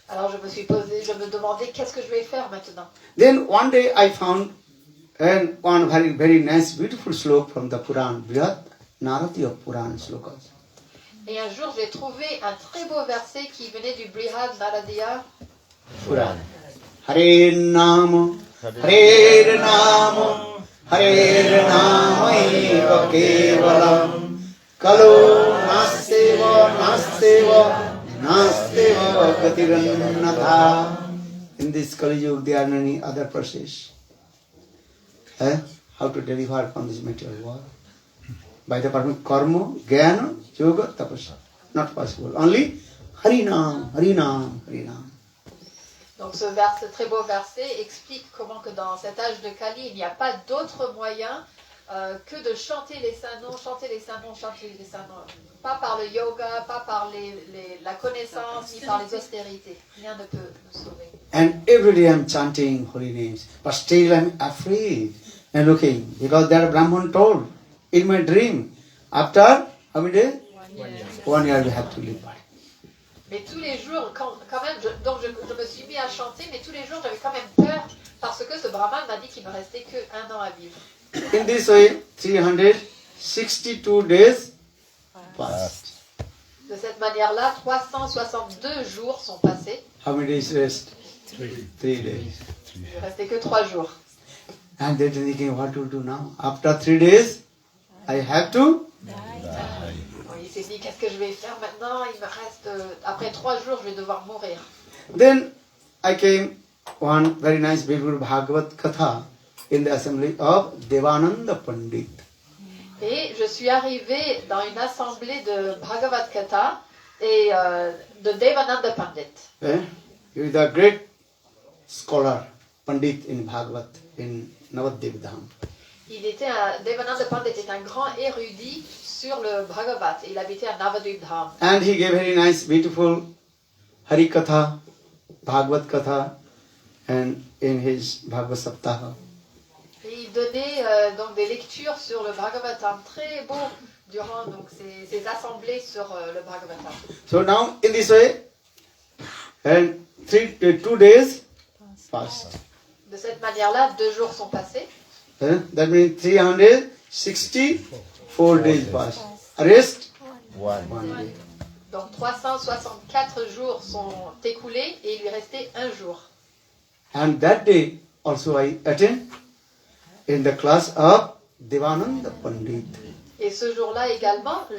Alors je me demandais qu'est-ce que je vais faire maintenant. Then one day I found one very nice, beautiful sloka from the Puran, Brihat Narati of Puran slokas. Et un jour j'ai trouvé un très beau verset qui venait du Brihad Naradiya Puran. Hare Nama, Hare Nama, Hare Nama eva kevalam, Kalo Nasteva, Nasteva Gatirannatha. In this Kali Yuga, there are many other processes. How to deliver from this material world? By the karma, jnana, yoga, tapasya. Not possible. Only Harinam, Harinam, Harinam. Donc ce très beau verset explique comment que dans cet âge de Kali, il n'y a pas d'autre moyen que de chanter les saints noms, chanter les saints noms, chanter les saints noms. Pas par le yoga, pas par la connaissance, ni par les austérités. Rien ne peut nous sauver. And every day I'm chanting holy names, but still I'm afraid and looking, because that Brahman told in my dream, after how many days? 1 year we have to live body. Mais tous les jours, quand même, je me suis mis à chanter, mais tous les jours j'avais quand même peur parce que ce brahman m'a dit qu'il me restait que 1 an à vivre. In this way, 362 days passed. De cette manière-là, 362 jours sont passés. How many days rest? 3 days. Il ne restait que 3 jours. And they're thinking, what to do now? After 3 days, I have to Il s'est dit, qu'est-ce que je vais faire maintenant? Il me reste, après 3 jours, je vais devoir mourir. Then I came one very nice beautiful Bhagavad Katha in the assembly of Devananda Pandit. Et je suis arrivée dans une assemblée de Bhagavad Gita et de Devananda Pandit. He is a great scholar, Pandit in Bhagavad, in Navadvip Dham. Devananda Pandit est un grand érudit sur le Bhagavat. Il habitait à Navadvip Dham. And he gave very nice, beautiful Hari Katha, Bhagavad Katha, and in his Bhagavad Saptaha. Et il donnait donc des lectures sur le Bhagavatam très beau durant donc ces assemblées sur le Bhagavatam. So now in this way, and 2 days passed. De cette manière-là, 2 jours sont passés. That means 364 days passed. Rest? One day. Donc 364 jours sont écoulés et il lui restait 1 jour. And that day also I attend in the class of Devananda Pandit. Et ce jour-là également, je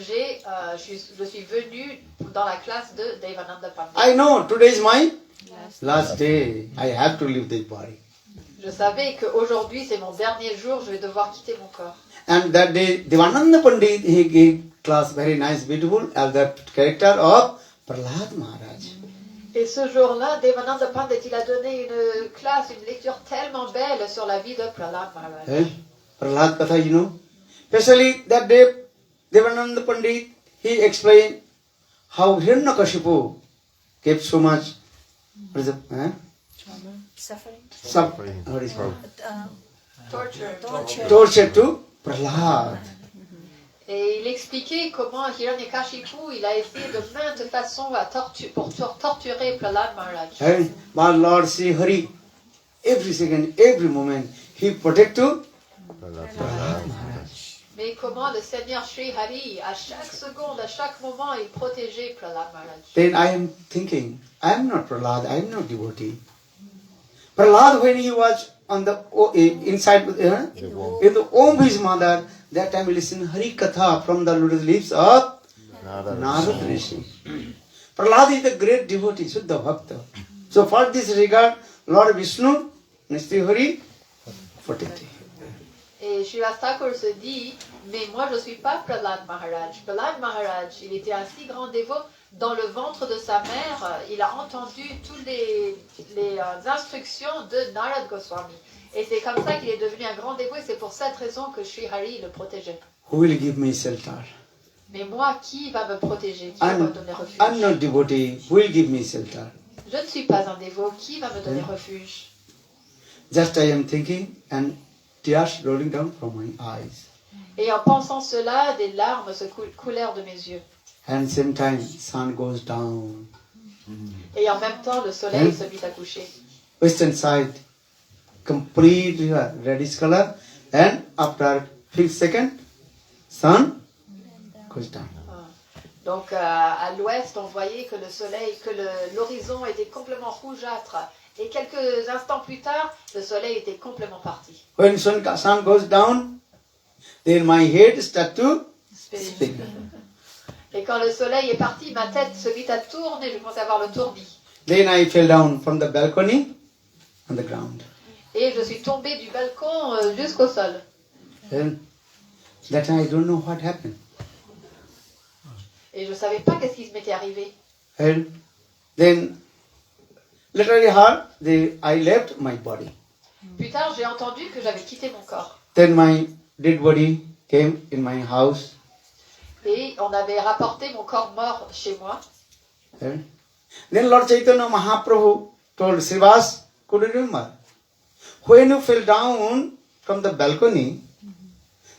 suis venu dans la classe de Devananda Pandit. I know today is my last day. I have to leave this body. Je savais qu'aujourd'hui c'est mon dernier jour, je vais devoir quitter mon corps. And that day Devananda Pandit, he gave class very nice, beautiful, as the character of Prahlad Maharaj. Et ce jour-là, Devananda Pandit, il a donné une classe, une lecture tellement belle sur la vie de Prahlad Maharaj. Prahlad Katha, you know. Especially that day, Devananda Pandit, he explained how Hiranyakashipu gave so much Suffering. What is called? Torture. Torture to Prahlad. Et il expliquait comment Hiranyakashipu, il a essayé de maintes façons pour torturer Prahlad Maharaj. And my Lord Sri Hari, every second, every moment, he protect to Prahlad Maharaj. Mais comment le Seigneur Sri Hari, à chaque seconde, à chaque moment, il protégeait Prahlad Maharaj. Then I am thinking, I am not Prahlad, I am not devotee. Prahlad, when he was on the inside in the womb of his mother, that time he listened Hari Katha from the lotus lips of Narad Rishi. Prahlad is the great devotee, Suddha Bhakta. So for this regard, Lord Vishnu, Sri Hari, protected. Et Srivas Thakur se dit, mais moi je ne suis pas Prahlad Maharaj. Prahlad Maharaj, il était un si grand dévot, dans le ventre de sa mère, il a entendu toutes les instructions de Narad Goswami. Et c'est comme ça qu'il est devenu un grand dévot, et c'est pour cette raison que Sri Hari le protégeait. Who will give me shelter? Mais moi, qui va me protéger? Qui va me donner refuge? I'm not devotee, who will give me shelter? Je ne suis pas un dévot, qui va me donner refuge? Just I am thinking and tears rolling down from my eyes. Et en pensant cela, des larmes se coulèrent de mes yeux. And same time, sun goes down. Et en même temps, le soleil se mit à coucher. Western side, complete reddish color, and after few seconds, sun goes down. Donc à l'ouest, on voyait que le soleil, que l'horizon était complètement rougeâtre. Et quelques instants plus tard, le soleil était complètement parti. When sun goes down, then my head starts to spin. Et quand le soleil est parti, ma tête se mit à tourner, je commençais à avoir le tournis. Then I fell down from the balcony on the ground. Et je suis tombée du balcon jusqu'au sol. Then that time I don't know what happened. Et je ne savais pas qu'est-ce qui m'était arrivé. And then literally hard, I left my body. Plus tard, j'ai entendu que j'avais quitté mon corps. Then my dead body came in my house. Et on avait rapporté mon corps mort chez moi. And then Lord Chaitanya Mahaprabhu told Srivas, could you remember? When you fell down from the balcony,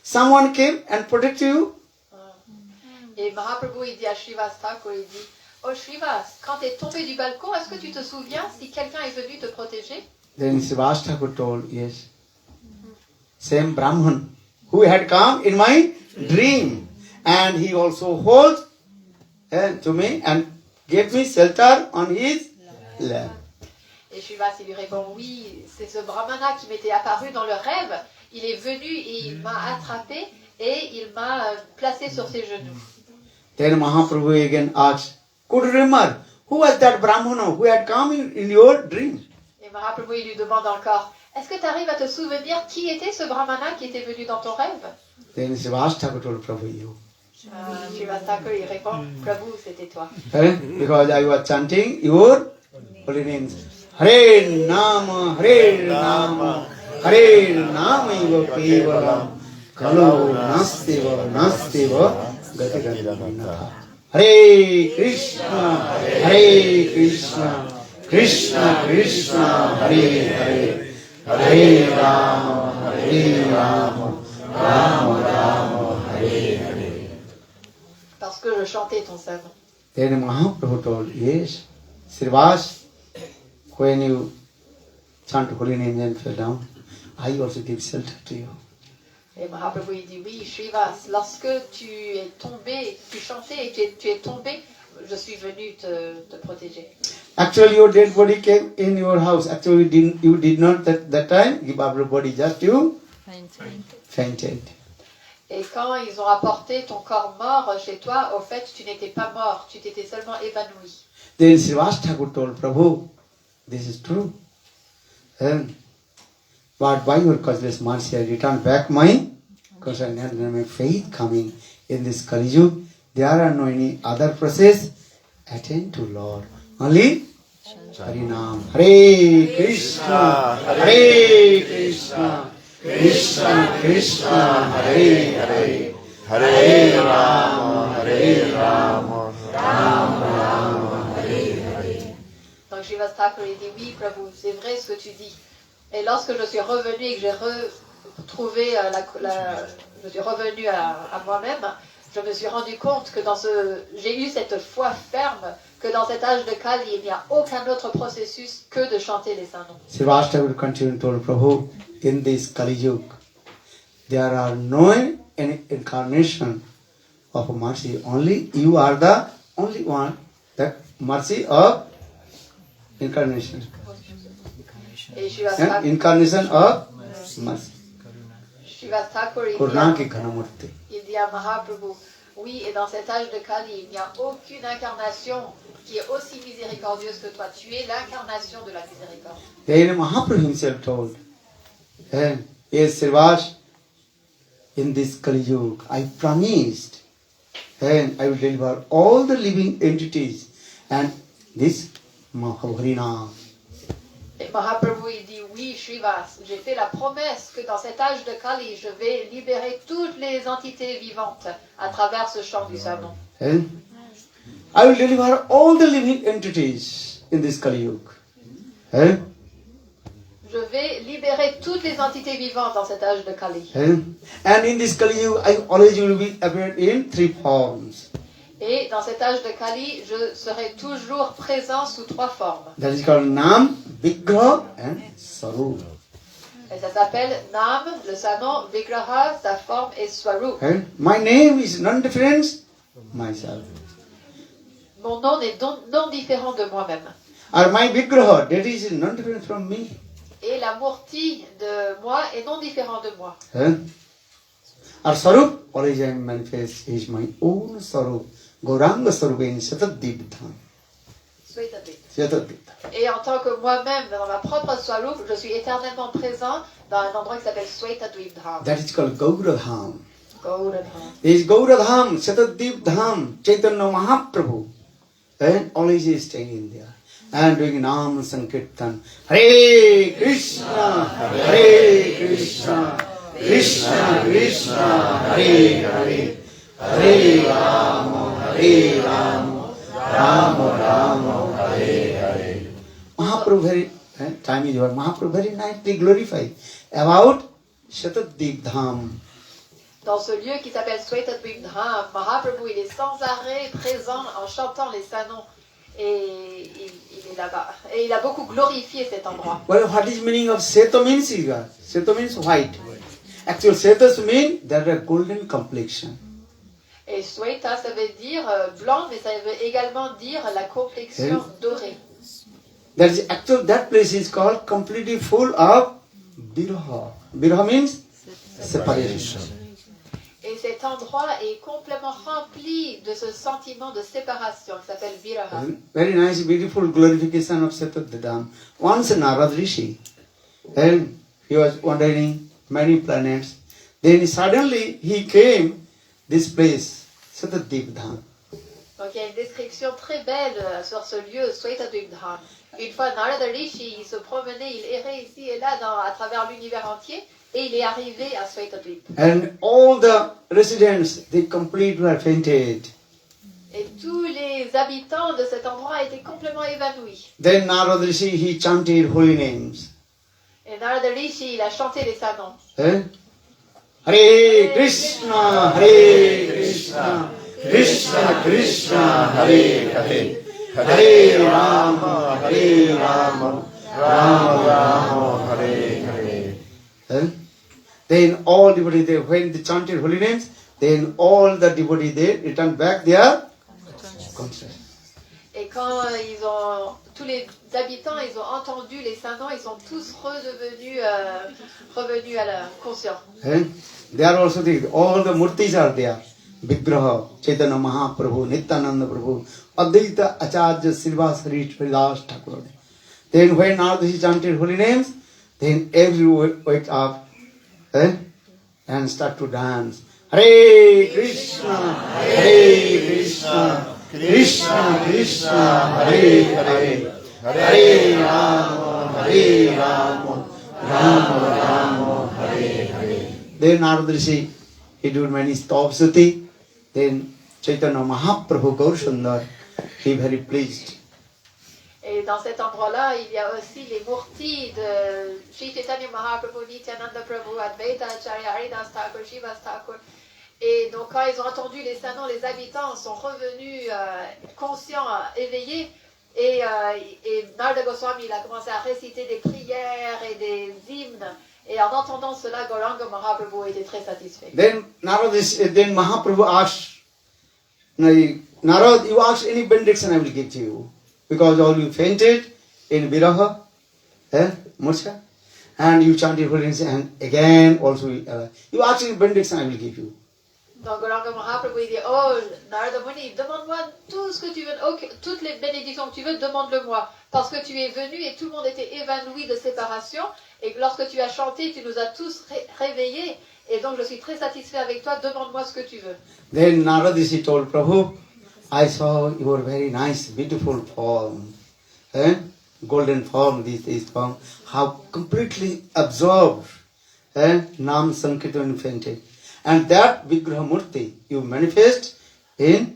someone came and protected you. Et Mahaprabhu, il dit à Srivas Thakur, il dit, oh Srivas, quand tu es tombé du balcon, est-ce que tu te souviens si quelqu'un est venu te protéger? Then Srivas Thakur told, yes. Same Brahman who had come in my dream. And he also holds to me and gave me shelter on his lap. Et Srivas, il lui répond, oui, c'est ce brahmana qui m'était apparu dans le rêve. Il est venu et il m'a attrapé et il m'a placé sur ses genoux. Then Mahaprabhu again asked, could you remember who was that Brahmana who had come in your dream? Et Mahaprabhu, il lui demande encore, est-ce que tu arrives à te souvenir qui était ce brahmana qui était venu dans ton rêve? Then Srivas Thakur told Prabhu, you. Srivas Thakur, il répond, Prabhu, c'était toi. Because I was chanting your holy names. Hare Nama, Hare Nama, Hare Nama Iva Kevalam, Kalo Nastiva, Nastiva, Gati Gati Vinatha. Hare Krishna, Hare Krishna, Krishna Krishna, Hare Hare, Hare Rama, Hare Rama, Rama Rama, Hare Hare. Parce que je chantais ton serment. Then Mahaprabhu told, yes, Srivas, when you chant holy names and fell down, I also give shelter to you. Et Mahaprabhu il dit oui, Srivas, lorsque tu es tombé, tu chantais et tu es tombé, je suis venu te protéger. Actually, your dead body came in your house. Actually, you did not that time give up your body, just you fainted. Et quand ils ont apporté ton corps mort chez toi, au fait, tu n'étais pas mort, tu t'étais seulement évanoui. Then Srivas Thakur told Prabhu, this is true. But by your causeless mercy, I return back my faith coming in this Kali Yuga. There are no any other process. Attend to Lord. Only Harinam. Hare Krishna, Hare Krishna, Krishna Krishna, Hare Hare, Hare Rama, Rama Rama, Hare Hare. Donc Srivas Thakur il dit oui, Prabhu, c'est vrai ce que tu dis. Et lorsque je suis revenu et que j'ai retrouvé je suis revenu à moi-même, je me suis rendu compte que j'ai eu cette foi ferme que dans cet âge de Kali, il n'y a aucun autre processus que de chanter les saints noms. Srivas Thakur continued to tell Prabhu, in this Kali Yuga, there are no any incarnation of mercy. Only you are the only one, the mercy of incarnation. Et Srivas Incarnation of mercy. Thakur, Kurna ki Ghanamurti. il dit à Mahaprabhu, oui, et dans cet âge de Kali, il n'y a aucune incarnation qui est aussi miséricordieuse que toi. Tu es l'incarnation de la miséricorde. Then Mahaprabhu himself told, yes, Srivas, in this Kali Yuga, I promised, and I will deliver all the living entities, and this Mahavarina. Et Mahaprabhu il dit oui, Srivas, j'ai fait la promesse que dans cet âge de Kali, je vais libérer toutes les entités vivantes à travers ce chant du Saint nom. I will deliver all the living entities in this Kali Yuga. Je vais libérer toutes les entités vivantes dans cet âge de Kali. And in this Kali Yuga, I always will be appeared in 3 forms. Et dans cet âge de Kali, je serai toujours présent sous 3 formes. That is called Nam, Vigraha and Sarup. Et ça s'appelle Nam, le Saint nom, Vigraha, sa forme, et Swarup. My name is non-different myself. Mon nom est non différent de moi-même. Or my Vigraha, that is non-different from me. Et la murti de moi est non différent de moi. Or Sarup, always I manifest, is my own Sarup. Gauranga Sarup in Shatadipdham. Et en tant que moi-même, dans ma propre Swarup, je suis éternellement présent dans un endroit qui s'appelle Svetadvipdham. That is called Gauradham. Gauradham. This Gauradham, Shatadipdham, Chaitanya Mahaprabhu. And always he is staying in there. And doing Nam Sankirtan. Hare Krishna, Hare Krishna, Krishna Krishna, Hare Hare, Hare Rama, Hare Rama, Rama Rama, Hare Hare. Mahaprabhu very, time is over, Mahaprabhu very nicely glorified about Shatadipdham. Dans ce lieu qui s'appelle Svetadvipdham, Mahaprabhu il est sans arrêt présent en chantant les saints noms. Et il est là-bas. Et il a beaucoup glorifié cet endroit. Well, what is meaning of Seto means? Seto means white. Actually, Setos mean that a golden complexion. Et Sweta, ça veut dire blanc, mais ça veut également dire la complexion dorée. That is actually that place is called completely full of Viraha. Viraha means separation. Et cet endroit est complètement rempli de ce sentiment de séparation qui s'appelle Viraha. Very nice, beautiful glorification of Shatadipdham. Once Narad Rishi, and he was wandering many planets. Then suddenly he came this place, Shatadipdham. Donc il y a une description très belle sur ce lieu, Svetadvipdham. Une fois Narada Rishi, il se promenait, il errait ici et là à travers l'univers entier. Et il est arrivé à Svetadvip. And all the residents, they completely were fainted. Et tous les habitants de cet endroit étaient complètement évanouis. Then Narada Rishi, he chanted holy names. Et Narada Rishi, il a chanté les saints noms. Hare Krishna, Hare Krishna, Krishna Krishna, Hare Hare, Hare Rama, Rama Rama, Hare Hare. Then all devotees, when they chanted holy names, then all the devotees, they return back their consciousness. Et quand tous les habitants, ils ont entendu les saints noms, ils sont tous revenus à la conscience. They are also all the murtis are there. Vigraha, Chaitanya Mahaprabhu, Nityananda Prabhu, Advaita Acharya Srivas Haridas Thakur. Then when Naradaji chanted holy names, then everyone wake up and start to dance. Hare Krishna, Hare Krishna, Krishna Krishna, Hare Hare, Hare Rama, Hare Rama, Rama Rama, Hare Hare. Then Naradaji, he did many stopsuti. Then Chaitanya Mahaprabhu Gaurasundar, he very pleased. Et dans cet endroit-là, il y a aussi les murtis de Sri Chaitanya Mahaprabhu, Nityananda Prabhu, Advaita Acharya, Haridas Thakur, Srivas Thakur. Et donc quand ils ont entendu les saints noms, les habitants sont revenus conscients, éveillés. Et Narada Goswami, il a commencé à réciter des prières et des hymnes. Et en entendant cela, Gauranga Mahaprabhu était très satisfait. Then Mahaprabhu asked, Narad, you ask any benediction I will give to you. Because all you fainted in Viraha, Murcha, and you chanted holy names, and again also you ask any benediction I will give you. Donc Gauranga Mahaprabhu il dit, oh Narada Muni, demande-moi tout ce que tu veux, toutes les bénédictions que tu veux, demande-le-moi. Parce que tu es venu et tout le monde était évanoui de séparation. Et lorsque tu as chanté, tu nous as tous réveillés. Et donc je suis très satisfait avec toi, demande-moi ce que tu veux. Then Naradaji told Prabhu, I saw your very nice, beautiful form. Golden form, this form. How completely absorbed. Nam Sankirtan fainted. And that Vigraha Murti you manifest in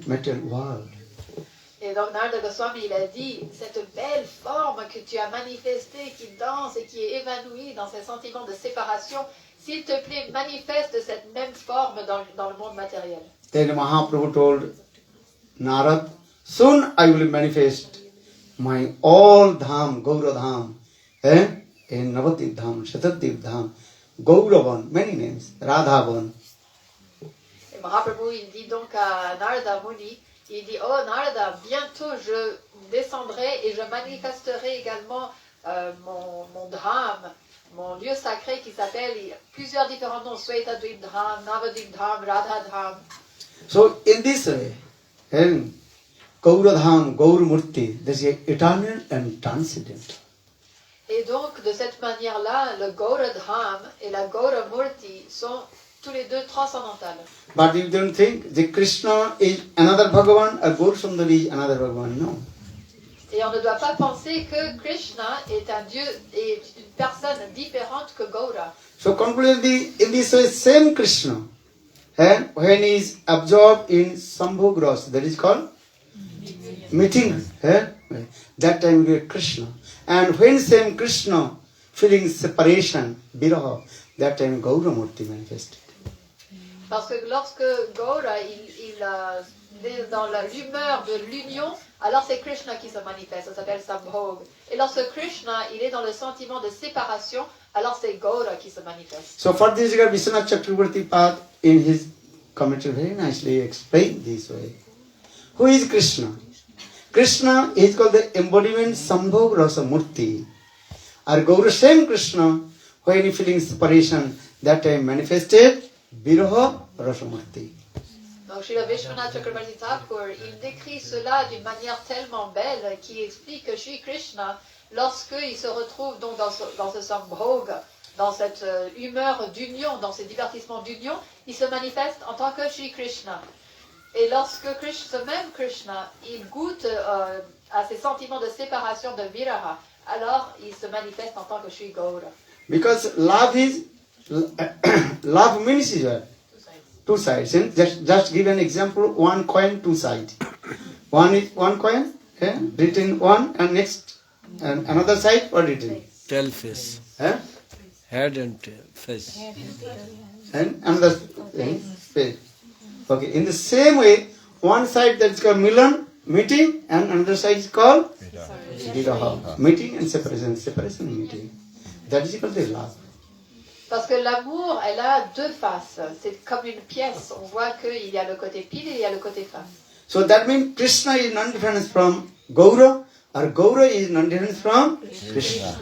material world. Et donc Narada Goswami il a dit, cette belle forme que tu as manifestée, qui danse et qui est évanouie dans ces sentiments de séparation, s'il te plaît, manifeste cette même forme dans le monde matériel. Then Mahaprabhu told Narad, soon I will manifest my all dham, Gaura dham, in Navadip dham, Shatadip dham, Gauravan, many names, Radhavan. Et Mahaprabhu il dit donc à Narada Muni, il dit, oh Narada, bientôt je descendrai et je manifesterai également mon dham, mon lieu sacré qui s'appelle plusieurs différents noms, Swetadvip dham, Navadvip dham, Radha dham. So in this way, Gaura dham, Gaur Murti, this is eternal and transcendent. Et donc de cette manière-là, le Gaura dham et la Gaura Murti sont tous les deux transcendantales. But you don't think that Krishna is another Bhagavan or Gaur Sundari is another Bhagavan, no. Et on ne doit pas penser que Krishna est un dieu et une personne différente que Gaura. So conclusively, in this way, same Krishna, when he is absorbed in Sambhog Rasa, that is called meeting, that time we are Krishna. And when same Krishna feeling separation, Viraha, that time Gaura Murti manifested. Parce que lorsque Gaura il est dans l'humeur de l'union, alors c'est Krishna qui se manifeste, ça s'appelle Sambhog. Et lorsque Krishna il est dans le sentiment de séparation, alors c'est Gaura qui se manifeste. So for this regard, Vishwanath Chakravarti Pad in his commentary very nicely explained this way. Who is Krishna? Krishna is called the embodiment Sambhog Rasa Murti. Or Gaura same Krishna, when he feeling separation, that time manifested Viraha Rasa Murti. Donc chez le Vishwanath Chakravarti Thakur, il décrit cela d'une manière tellement belle qui explique que Shri Krishna, lorsqu'il se retrouve donc dans ce Sambhog, dans cette humeur d'union, dans ces divertissements d'union, il se manifeste en tant que Shri Krishna. Et lorsque ce même Krishna, il goûte à ces sentiments de séparation de Viraha, alors il se manifeste en tant que Shri Gaura. Because love means two sides. Just give an example, one coin, two sides. One coin, written one, and next, and another side, what written? Tail face. Head and tail face. And another face. Okay, in the same way, one side that is called Milan, meeting, and another side is called Viraha. Meeting and separation, separation and meeting. That is called the love. Parce que l'amour, elle a deux faces. C'est comme une pièce. On voit qu'il y a le côté pile et il y a le côté face. So that means Krishna is non-different from Gaura, or Gaura is non-different from Krishna.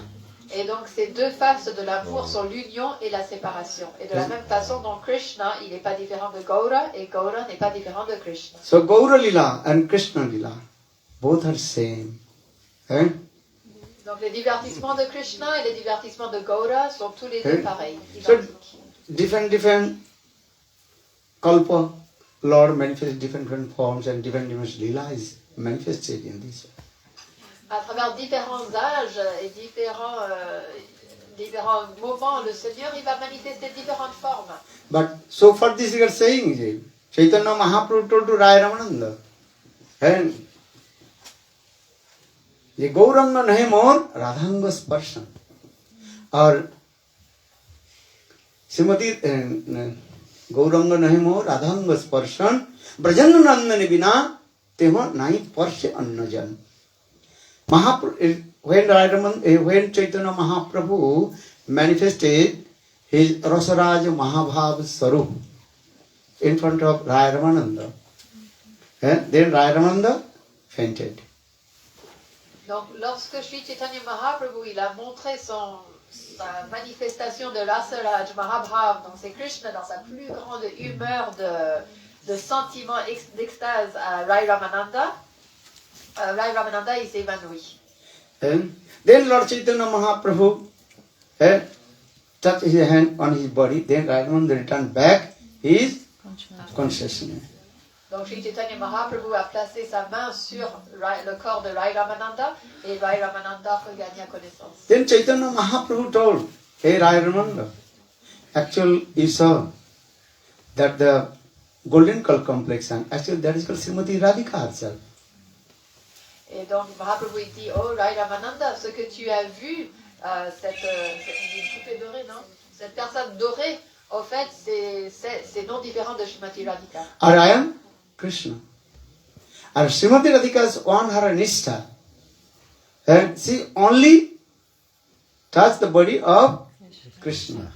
Et donc ces deux faces de l'amour sont l'union et la séparation. Et de la même façon, donc Krishna, il n'est pas différent de Gaura et Gaura n'est pas différent de Krishna. So Gaura Lila and Krishna Lila, both are same. Eh? Donc les divertissements de Krishna et les divertissements de Gaura sont tous les deux pareils, So identiques. different kalpa, Lord manifests different forms and different lila is manifested in this. À travers différents âges et différents moments, le Seigneur, il va manifester différentes formes. But so for this you are saying, Chaitanya Mahaprabhu told to Raya Ramananda, and ये गौरंग नहीं मोर राधांग स्पर्शन और श्रीमती गौरंग नहीं मोर राधांग स्पर्शन ब्रजन नंदन बिना तेह नहीं पर्श अन्न जन Mahaprabhu, when Chaitanya Mahaprabhu manifested his Rasaraj Mahabhav Sarup in front of Raya Ramananda, and then Raya Ramananda fainted. Donc, lorsque Sri Chaitanya Mahaprabhu il a montré sa manifestation de Rasaraj Mahabhav, donc c'est Krishna dans sa plus grande humeur de sentiment, d'extase à Rai Ramananda, Rai Ramananda il s'est évanoui. And then Lord Chaitanya Mahaprabhu touched his hand on his body, then Rai Ramananda returned back his consciousness. Donc Sri Chaitanya Mahaprabhu a placé sa main sur le corps de Rai Ramananda et Rai Ramananda regagna connaissance. Then Chaitanya Mahaprabhu told, hey Rai Ramananda, actually you saw that the golden curl complexion, actually that is called Srimati Radhika herself. Et donc Mahaprabhu il dit, oh Rai Ramananda, ce que tu as vu, cette poupée dorée, non? Cette personne dorée, au fait, c'est non différent de Srimati Radhika. Or I am Krishna. Or Srimati Radhika's on her nistha, and she only touched the body of Krishna.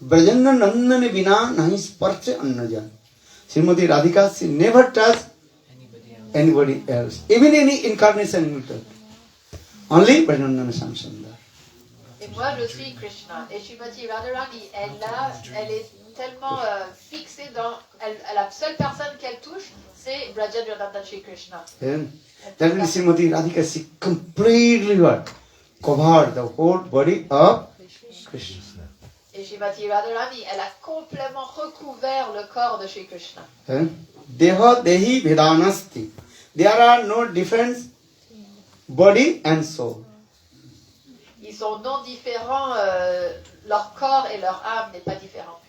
Brajana Nandana Vina Nahi Sparcha Annajan. Srimati Radhika, she never touched anybody else, even any incarnation in it. Only Brajana Samsundar. Et moi je suis Krishna. Et Srimati Radharani, elle est tellement fixée dans. La seule personne qu'elle touche, c'est Brajajananda Shri Krishna. And that means Srimati Radhika, she completely what? Covered the whole body of Krishna. Et Srimati Radharani, elle a complètement recouvert le corps de Shri Krishna. Deha Dehi Vedanasti. There are no difference body and soul. Ils sont non différents, leur corps et leur âme n'est pas différent.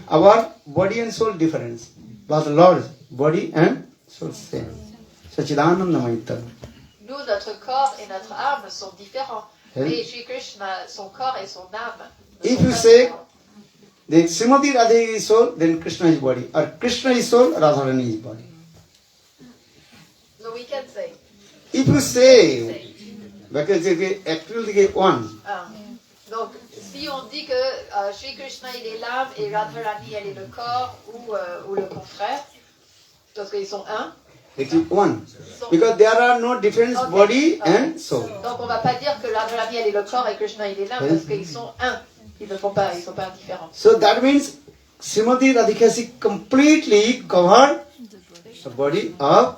Our body and soul difference, but Lord's body and soul same. Sachidananda Maita. Nous, notre corps et notre âme sont différents. Mais Shri Krishna, son corps et son âme. If you say the Srimati Radha is soul, then Krishna is body. Or Krishna is soul, Radharani is body. So we can say. If you say, because actually they one. Donc, si on dit que Shri Krishna il est l'âme et Radharani elle est le corps ou le confrère, parce qu'ils sont un. It is one. Because there are no different body and soul. Donc on va pas dire que Radharani elle est le corps et Krishna il est l'âme parce qu'ils sont un. Ils ne sont pas indifférents. So that means Srimati Radhika is completely covered the body of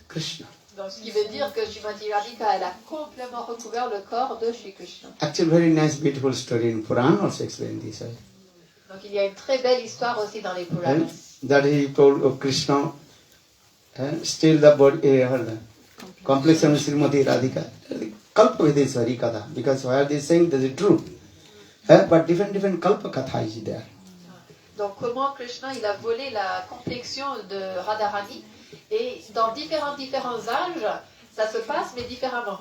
Krishna. Donc ce qui veut dire que Srimati Radhika elle a complètement recouvert le corps de Shri Krishna. Actually, very nice, beautiful story in Puran also explain this. Donc il y a une très belle histoire aussi dans les Puranas. That he told of Krishna, still the body, complexion of Srimati Radhika. Kalpa Videswari Katha, because why are they saying that is true? But different Kalpa Katha is there. Donc comment Krishna il a volé la complexion de Radharani et dans différents âges, ça se passe mais différemment.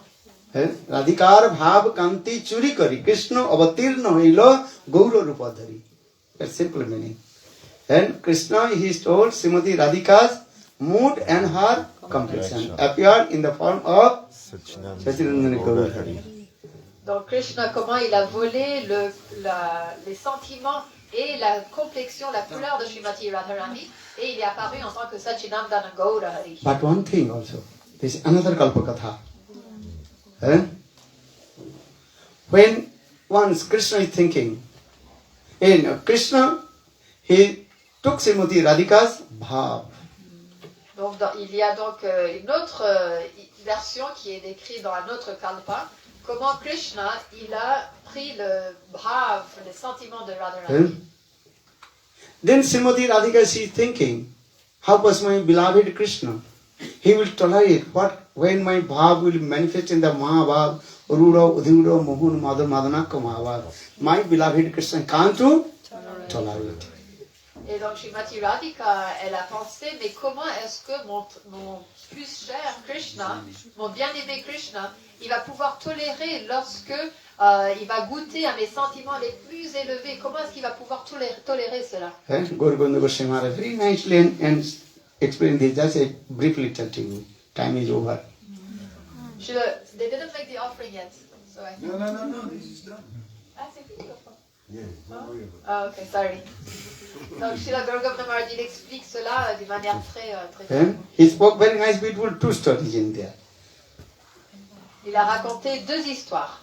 Radhikar bhav kanti churi kari Krishna avatirna hoilo gaura rupadhari. That's simple meaning. And Krishna, he told Srimati Radhika's mood and her complexion appeared in the form of Satchinandana Gaur Hari. Donc Krishna, comment il a volé les sentiments et la complexion, la couleur de Srimati Radharani, et il est apparu en tant que Satchinandana Gaura Hari. But one thing also, there is another Kalpakatha. When once Krishna is thinking, in Krishna, he took Srimati Radhika's bhav. Donc il y a donc une autre version qui est décrite dans un autre kalpa, comment Krishna, il a pris le bhav, le sentiment de Radharani. Then Srimati Radhika, she is thinking, how was my beloved Krishna? He will tolerate when my bhav will manifest in the Mahabhav, Rura, Udhura, Mohun, Madhur, Madanaka Mahabhav. My beloved Krishna can't tolerate. Et donc Srimati Radhika, elle a pensé, mais comment est-ce que mon plus cher Krishna, mon bien-aimé Krishna, il va pouvoir tolérer lorsque il va goûter à mes sentiments les plus élevés? Comment est-ce qu'il va pouvoir tolérer cela? Gauraganda Goswami Maharaj very nicely and explained this. Just briefly tell to you. Time is over. They didn't make the offering yet. So I think... No, this is done. Ah, c'est fini l'offrande? Yeah. Ah, ok, sorry. Donc Srila Gauraganda Maharaj, il explique cela d'une manière très He spoke very nice, beautiful two stories in there. Il a raconté deux histoires.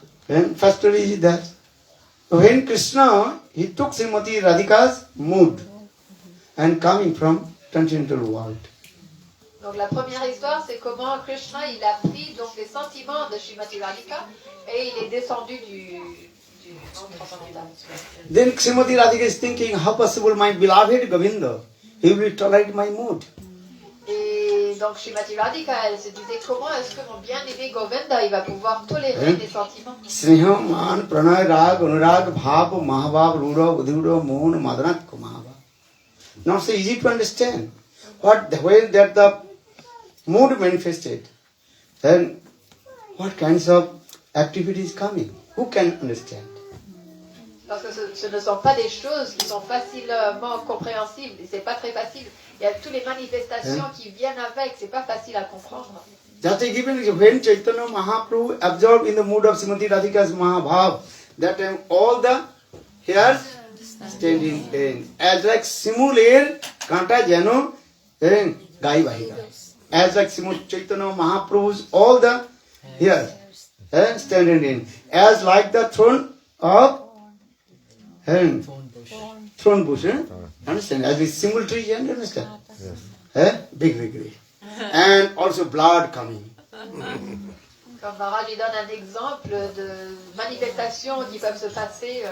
First story is that when Krishna, he took Srimati Radhika's mood and coming from transcendental world. Donc la première histoire, c'est comment Krishna, il a pris donc les sentiments de Srimati Radhika et il est descendu du monde transcendantal. Then Srimati Radhika is thinking, how possible my beloved Govinda, he will tolerate my mood. Et donc Srimati Radhika, elle se disait, comment est-ce que mon bien-aimé Govinda, il va pouvoir tolérer mes sentiments? Sneha, Man, Pranay, Rag, Anurag, Bhav, Mahabhav, Rura, Udhura, Mohan, Madanat, Mahabhav. Not so easy to understand. When that the mood manifested, then what kinds of activities coming? Who can understand? Parce que ce ne sont pas des choses qui sont facilement compréhensibles, et c'est pas très facile. Il y a toutes les manifestations qui viennent avec, c'est pas facile à comprendre. Just a given when Chaitanya Mahaprabhu absorbed in the mood of Srimati Radhika's Mahabhav, that time all the hairs standing in, as like simulair kanta jano gai bahiga. As like Chaitanya Mahaprabhu's all the hairs standing in, as like the throne of throne bush. Understand? As we simultaneously, you understand? Yes. Big. And also blood coming. Comme Maharaj lui donne un exemple de manifestations qui peuvent se passer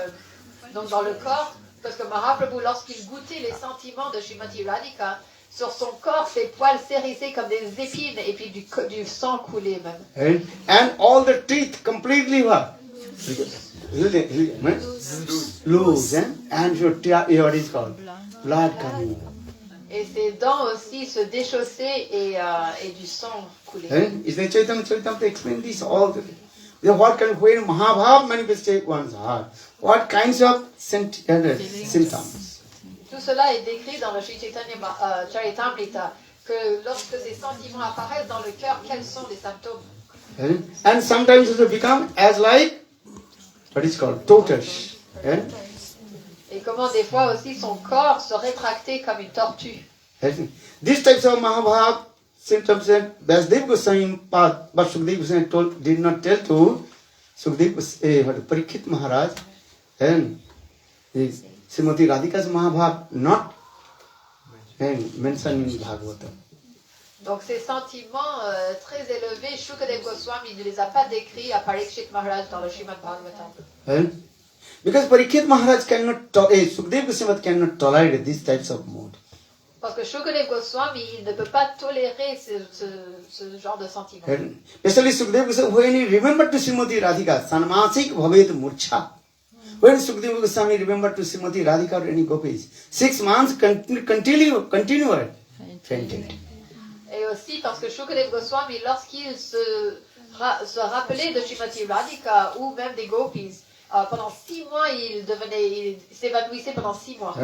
donc dans le corps, parce que Mahaprabhu, lorsqu'il goûtait les sentiments de Srimati Radhika, sur son corps, ses poils s'hérissaient comme des épines et puis du sang coulait même. And all the teeth completely what? Loose. And what is called? Blood coming. Et ses dents aussi se déchaussaient et du sang coulait. Is the Chaitanya explain this all? What kind of way Mahabhav manifested one's heart? What kinds of symptoms? Tout cela est décrit dans le Sri Chaitanya Charitamrita, que lorsque ces sentiments apparaissent dans le cœur, quels sont les symptômes? And sometimes it will become as like what is called tortoise. Et comment des fois aussi son corps se rétractait comme une tortue. These types of Mahabhav symptoms that Vyasdev Goswami, but Sukdev Goswami did not tell to Parikshit Maharaj, and Srimati Radhika's Mahabhav not mentioned in Bhagavatam. Donc ces sentiments très élevés, Shukadev Goswami ne les a pas décrits à Parikshit Maharaj dans le Srimad Bhagavatam. Because Parikshit Maharaj Sukdev Goswami cannot tolerate these types of mood. Parce que Shukadev Goswami, il ne peut pas tolérer ce genre de sentiments. Especially Sukdev Goswami, when he remembered to Srimati Radhika, Sanmasik Bhavet Murcha. When Sukdev Goswami remembered to Srimati Radhika or any gopis, 6 months continued fainted. Et aussi parce que Shukadev Goswami, lorsqu'il se rappelait de Srimati Radhika ou même des gopis, pendant 6 mois, il s'évanouissait pendant 6 mois.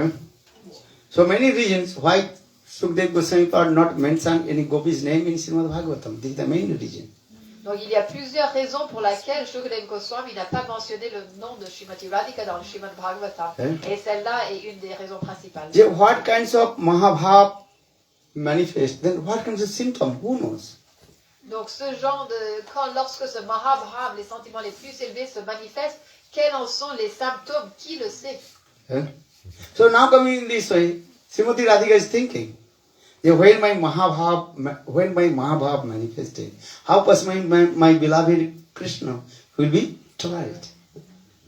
So many reasons why Sukdev Goswami not mentioned any gopis name in Srimad Bhagavatam. This is the main reason. Donc il y a plusieurs raisons pour lesquelles Shukadeva Goswami n'a pas mentionné le nom de Srimati Radhika dans le Srimad Bhagavatam. Et celle-là est une des raisons principales. What kinds of Mahabhav manifest? Then what kinds of symptoms? Who knows? Donc ce genre de... lorsque ce Mahabhav, les sentiments les plus élevés se manifestent, quels en sont les symptômes? Qui le sait? So now coming in this way, Srimati Radhika is thinking, when my Mahabhav manifested, how possibly my beloved Krishna will be tolerant?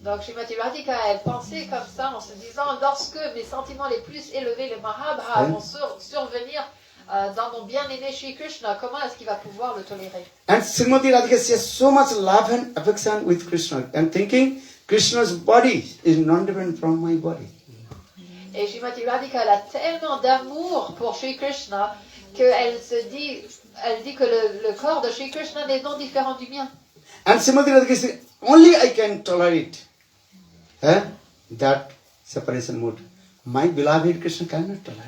Donc Srimati Radhika, elle pensait comme ça en se disant, lorsque mes sentiments les plus élevés, les Mahabhav, vont survenir dans mon bien-aimé Shri Krishna, comment est-ce qu'il va pouvoir le tolérer? And Srimati Radhika has so much love and affection with Krishna, and thinking Krishna's body is not different from my body. Et Srimati Radhika, elle a tellement d'amour pour Shri Krishna qu'elle dit que le corps de Shri Krishna n'est non différent du mien. And Srimati Radhika says, only I can tolerate that separation mode. My beloved Krishna cannot tolerate.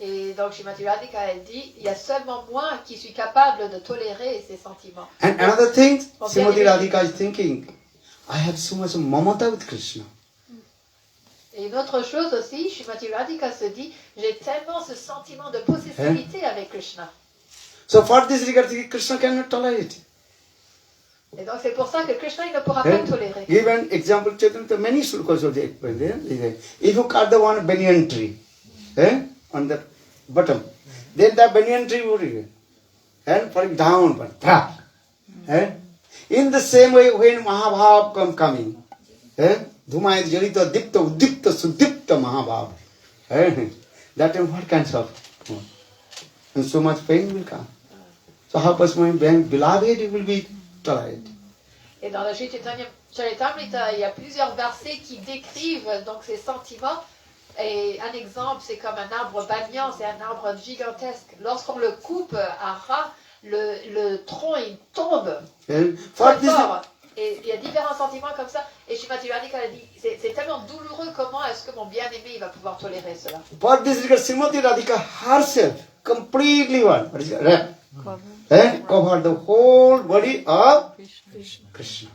Et donc Srimati Radhika, elle dit, il y a seulement moi qui suis capable de tolérer ces sentiments. And another thing, Srimati Radhika is thinking, I have so much mamata with Krishna. Et une autre chose aussi, Srimati Radhika se dit, j'ai tellement ce sentiment de possessivité avec Krishna. So for this regard, Krishna cannot tolerate. Et donc c'est pour ça que Krishna il ne pourra pas tolérer. Give an example, Chaitanya, many slokas of the explained. If you cut the one banyan tree, on the bottom, then the banyan tree would fall down, in the same way, when Mahabhav coming, Dhuma is Jalita, Dipta, Udipta, Sudipta Mahabhav. That time what kinds of? And so much pain will come. So how possible my beloved will be tolerant? Et dans le Sri Chaitanya Charitamrita, il y a plusieurs versets qui décrivent donc ces sentiments. Et un exemple, c'est comme un arbre banyan, c'est un arbre gigantesque. Lorsqu'on le coupe à ras, le tronc il tombe très fort. Et il y a différents sentiments comme ça. Et Srimati Radhika a dit, c'est tellement douloureux, comment est-ce que mon bien-aimé il va pouvoir tolérer cela? For this reason, Srimati Radhika herself completely covered the whole body of Krishna.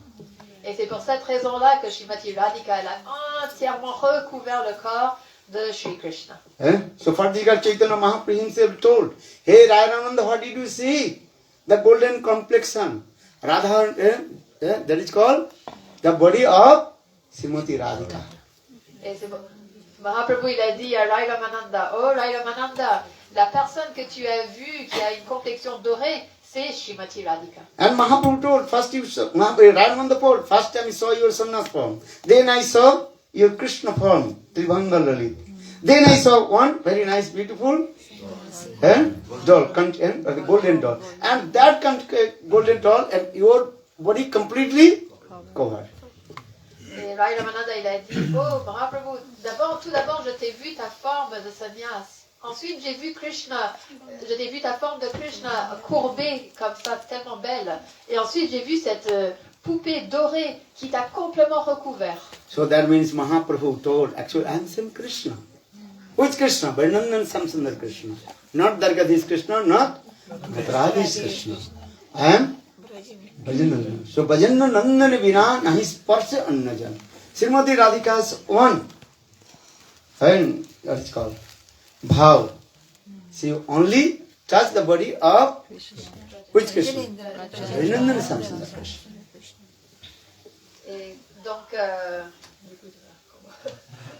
Et c'est pour cette raison-là que Srimati Radhika elle a entièrement recouvert le corps de Shri Krishna. So for this reason, Chaitanya Mahaprabhu himself told, hey Radhananda, what did you see? The golden complexion. Radha, that is called the body of Srimati Radhika. Et c'est Mahaprabhu il a dit à Rai Ramananda, oh Rai Ramananda, la personne que tu as vue qui a une complexion dorée, c'est Srimati Radhika. And Mahaprabhu told, first you saw, Ramananda told, first time I saw your sannyas form. Then I saw your Krishna form, Tribhanga Lalit. Then I saw one very nice, beautiful doll, the golden doll. And that golden doll, and your body completely covered. Et Rai Ramananda il a dit, oh Mahaprabhu, tout d'abord je t'ai vu ta forme de sannyas. Ensuite j'ai vu Krishna, je t'ai vu ta forme de Krishna courbée comme ça, tellement belle. Et ensuite j'ai vu cette poupée dorée qui t'a complètement recouvert. So that means Mahaprabhu told, actually I am same Krishna. Which Krishna? Vaidnandan Samsundar Krishna. Not Dargadis Krishna, not Radhis Krishna. I am Bhajanandan. So Bhajanandan vina nahi sparsha annajan. Srimati Radhika's one, and that is called bhav. She only touched the body of which Krishna? Vaidnandan Samsundar Krishna. Et donc,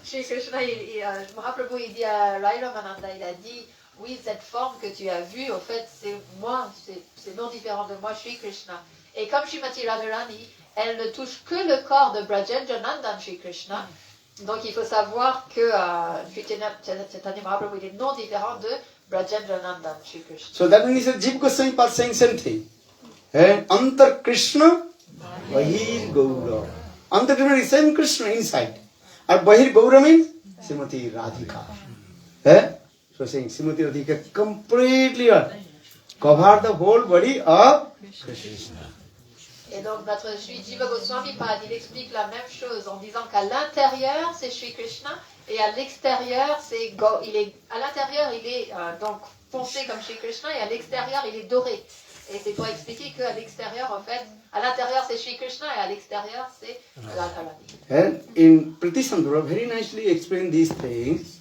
Shri Krishna, Mahaprabhu, il dit à Rai Ramananda, il a dit, oui, cette forme que tu as vue, au fait, c'est moi, c'est non différent de moi, Shri Krishna. Et comme Srimati Radharani, elle ne touche que le corps de Brajendra Nandan Shri Krishna. Donc il faut savoir que Chaitanya Mahaprabhu, il est non différent de Brajendra Nandan Shri Krishna. So that means Jiva Goswami was saying same thing. Antar Krishna, Bahir Gaura. Antar Krishna is same Krishna inside. And Bahir Gaura means Srimati Radhika. So saying Srimati Radhika completely covered the whole body of Krishna. Et donc notre Shri Jiva Goswami Pad, il explique la même chose en disant qu'à l'intérieur c'est Shri Krishna et à l'extérieur à l'intérieur il est donc foncé comme Shri Krishna et à l'extérieur il est doré. Et c'est pour expliquer qu'à l'extérieur, en fait, à l'intérieur c'est Shri Krishna et à l'extérieur c'est Radharani. And in Pratisandra, very nicely explain these things.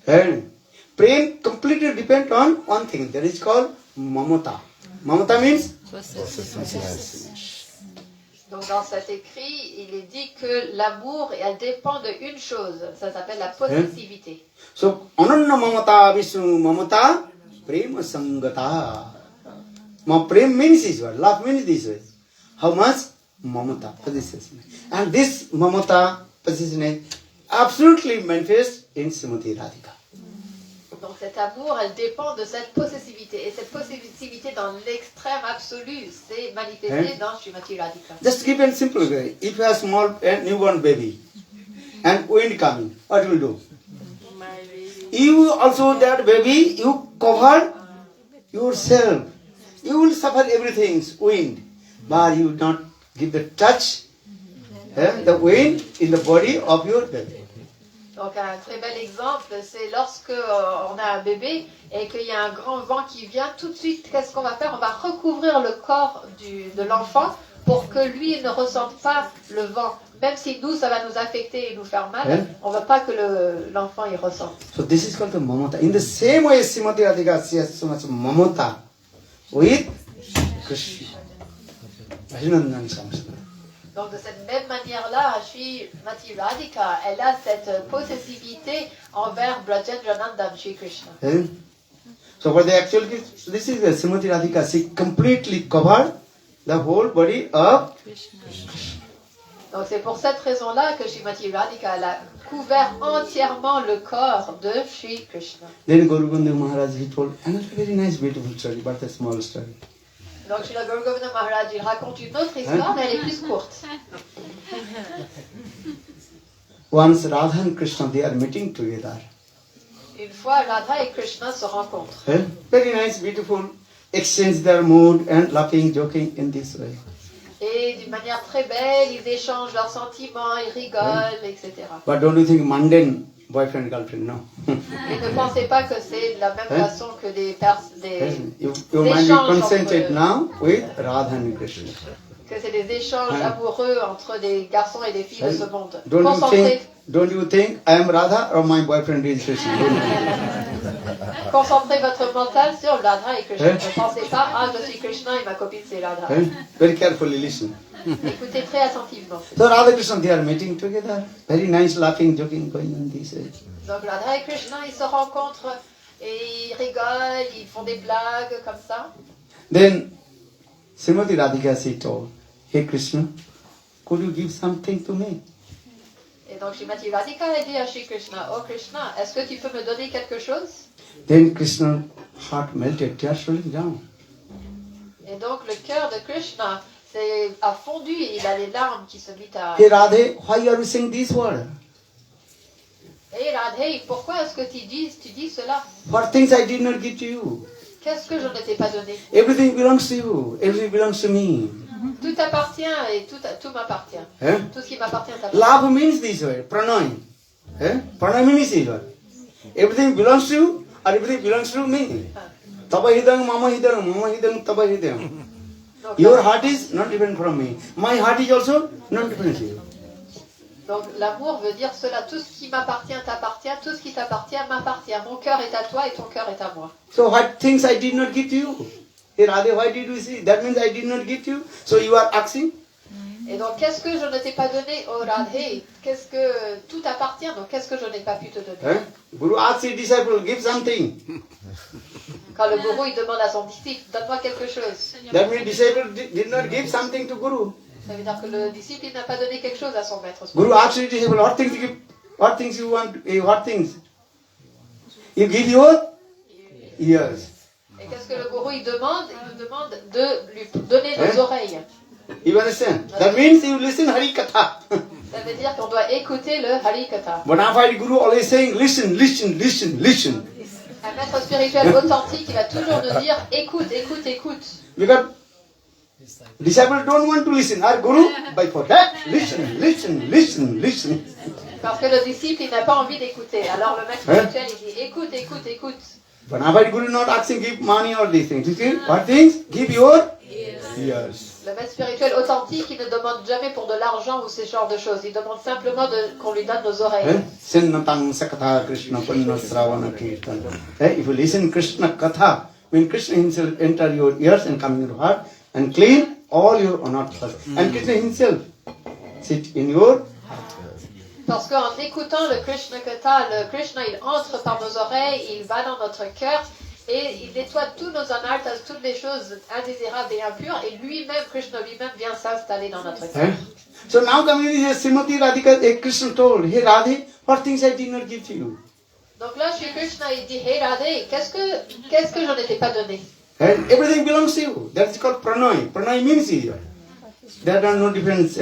And prem completely depends on one thing, that is called mamata. Mamata means Donc dans cet écrit, il est dit que l'amour, elle dépend d'une chose, ça s'appelle la possessivité. So, ananna mamata vishnu mamata prema sangata. Prem means this word, love means this way. How much? Mamata, possessiveness. And this mamata, possessiveness, absolutely manifest in Srimati Radhika. Donc cet amour, elle dépend de cette possessivité. Et cette possessivité dans l'extrême absolu, c'est manifesté dans Srimati Radhika. Just give a simple way. If you have a small newborn baby and wind coming, what will do? You also, that baby, you cover yourself. You will suffer everything, wind. But you not give the touch, the wind in the body of your baby. Donc un très bel exemple, c'est lorsque on a un bébé et qu'il y a un grand vent qui vient, tout de suite, qu'est-ce qu'on va faire? On va recouvrir le corps de l'enfant pour que lui ne ressente pas le vent. Même si nous, ça va nous affecter et nous faire mal, on ne veut pas que l'enfant y ressente. So this is called the mamata. In the same way, Srimati Radhika has so much mamata with Krishna. Donc de cette même manière-là, Srimati Radhika, elle a cette possessivité envers Brajendranandam Shri Krishna. So for the actual case, this is the Srimati Radhika. She completely covered the whole body of Krishna. Donc c'est pour cette raison-là que Srimati Radhika elle a couvert entièrement le corps de Shri Krishna. Then Guru Govinda Maharaj, he told another very nice, beautiful story, but a small story. Donc Srila Guru Govinda Maharaj, il raconte une autre histoire, mais elle est plus courte. Once Radha and Krishna, they are meeting together. Une fois, Radha et Krishna se rencontrent. Very nice, beautiful, exchange their mood and laughing, joking in this way. Et d'une manière très belle, ils échangent leurs sentiments, ils rigolent, etc. But don't you think mundane boyfriend, girlfriend? No. Et ne pensez pas que c'est de la même façon que des Your mind is échanges concentrated now with Radha and Krishna. que c'est des échanges amoureux entre des garçons et des filles de ce monde. Don't you think I am Radha or my boyfriend is Krishna? Concentrez votre mental sur Radha et Krishna. Ne pensez pas, ah, je suis Krishna et ma copine c'est Radha. Very carefully listen. Écoutez très attentivement. So Radha and Krishna, they are meeting together. Very nice, laughing, joking, going on this way. Donc Radha et Krishna, ils se rencontrent et ils rigolent, ils font des blagues comme ça. Then Srimati Radhika, she told, hey Krishna, could you give something to me? Et donc Srimati Radhika a dit à Shri Krishna, oh Krishna, est-ce que tu peux me donner quelque chose? Then Krishna's heart melted, tears rolling down. Et donc le cœur de Krishna a fondu et il a les larmes qui se mettent à... Hey Radhe, why are you saying this word? Hey Radhe, pourquoi est-ce que tu dis cela? What things I did not give to you? Qu'est-ce que je ne t'ai pas donné? Everything belongs to you. Everything belongs to me. Tout t'appartient et tout m'appartient. Tout ce qui m'appartient t'appartient. Love means this word, pranay. Pranay means this word. Everything belongs to you or everything belongs to me. Taba hidang, mama hidang, taba hidang. Your heart is not different from me. My heart is also not different from you. Donc l'amour veut dire cela, tout ce qui m'appartient t'appartient, tout ce qui t'appartient m'appartient. Mon cœur est à toi et ton cœur est à moi. So what things I did not give to you? Hey Radhe, why did you see? That means I did not give to you. So you are asking? Et donc qu'est-ce que je ne t'ai pas donné, oh Radhe? Qu'est-ce que tout t'appartient, donc qu'est-ce que je n'ai pas pu te donner? Guru asks his disciple, give something. Quand le gourou il demande à son disciple, donne-moi quelque chose. That means disciple did not give something to Guru. Ça veut dire que le disciple il n'a pas donné quelque chose à son maître. Guru asks his disciple, what things you give? What things you want? What things? You give your ears. Et qu'est-ce que le gourou il demande? Il nous demande de lui donner nos oreilles. You understand? That means you listen Hari Katha. Ça veut dire qu'on doit écouter le Hari Katha. Bonafide Guru always saying, listen, listen, listen, listen. Un maître spirituel authentique, il va toujours nous dire écoute, écoute, écoute. Because disciples don't want to listen. Our Guru, by for that, listen, listen, listen, listen. Parce que le disciple, il n'a pas envie d'écouter. Alors le maître spirituel, il dit écoute, écoute, écoute. Bonafide Guru not asking give money or these things. What things? Give your ears. Le maître spirituel authentique, il ne demande jamais pour de l'argent ou ce genre de choses. Il demande simplement qu'on lui donne nos oreilles. Sinnatang Sakatha Krishna Punna Sravana Kirtan. If you listen Krishna Katha, when Krishna himself enter your ears and come in your heart and clean all your anarthas. And Krishna himself sit in your Parce qu'en écoutant le Krishna Katha, le Krishna il entre par nos oreilles, il va dans notre cœur et il nettoie tous nos anarthas, toutes les choses indésirables et impures, et lui-même, Krishna lui-même vient s'installer dans notre cœur. So now coming here, Srimati Radhika, Krishna told, hey Radhe, what things I did not give to you? Donc là, Shri Krishna il dit, hey Radhe, qu'est-ce que je ne t'ai pas donné? And everything belongs to you. That is called pranay. Pranay means here. There are no difference.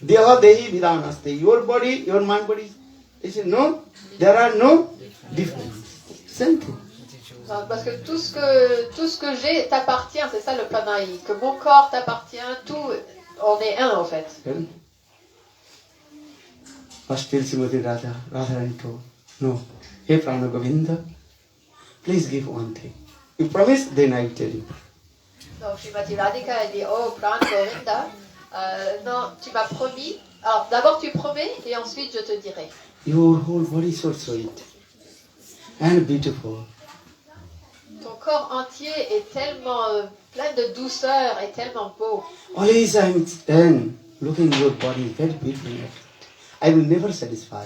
Deha dehi vidanaste. Your body, your mind body. He said, no, there are no difference. Same thing. Parce que tout ce que j'ai t'appartient, c'est ça le pranay. Que mon corps t'appartient, tout, on est un en fait. First tell Srimati Radharani told, no, hey Prana Govinda, please give one thing. You promise, then I will tell you. Donc Srimati Radhika a dit, oh Prana Govinda, non, tu m'as promis. Alors d'abord tu promets et ensuite je te dirai. Your whole body is so sweet and beautiful. Ton corps entier est tellement plein de douceur et tellement beau. Always I am looking at your body, very beautiful. I will never satisfy.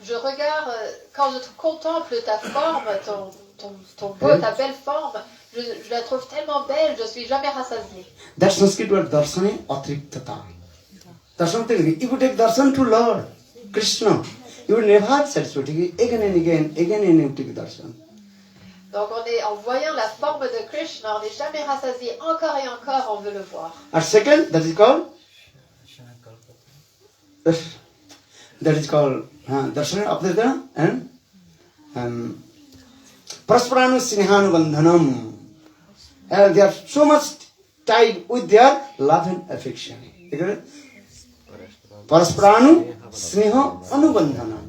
Je regarde, quand je contemple ta forme, ton beau, ta belle forme, je la trouve tellement belle, je suis jamais rassasiée. That Sanskrit word darsane atriktata. Darshan, if you take darshan to Lord Krishna, you will never satisfy. Again and again you take darshan. Donc en voyant la forme de Krishna, on n'est jamais rassasié. Encore et encore, on veut le voir. And second, that is called darshan apdita and prasparanu sinhanu bandhanam. They are so much tied with their love and affection. Parasparanu sneha anubandhanam.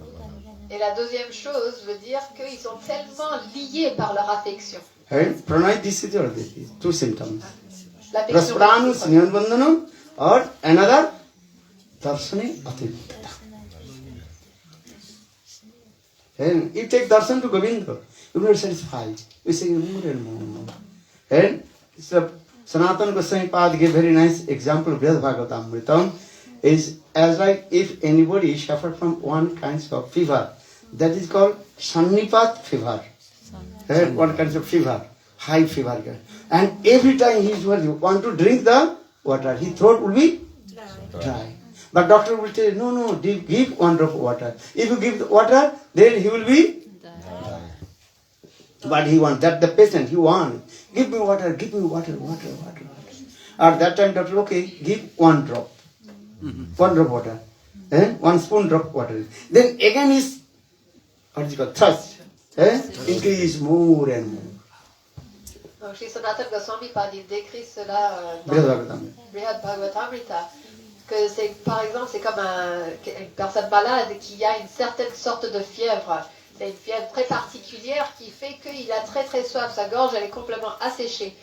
Et la deuxième chose veut dire qu'ils sont tellement liés par leur affection. Pranay, this is your two symptoms. L'affection Prasparanu sneha anubandhanam or another darsane atriktata. And you take darshan to Govinda, you will be satisfied. You say more and more. And so Sanatana Goswami Pad gave very nice example of Brihad Bhagavatamritam is as like if anybody suffered from one kind of fever, that is called Sannipat fever. One kind of fever, high fever. And every time he want to drink the water, his throat will be dry. But doctor will tell, no, give one drop of water. If you give the water, then he will be die. But he wants, that the patient, he wants, give me water. At that time, doctor, okay, give one drop. One drop water. 1 spoon drop water. Then again is, what is it called, thirst. Increase more and more. Donc chez Sanatana Goswami Pad, il décrit cela dans Brihad Bhagavatamrita. Que c'est, par exemple, c'est comme une personne malade qui a une certaine sorte de fièvre. C'est une fièvre très particulière qui fait qu'il a très très soif. Sa gorge, elle est complètement asséchée.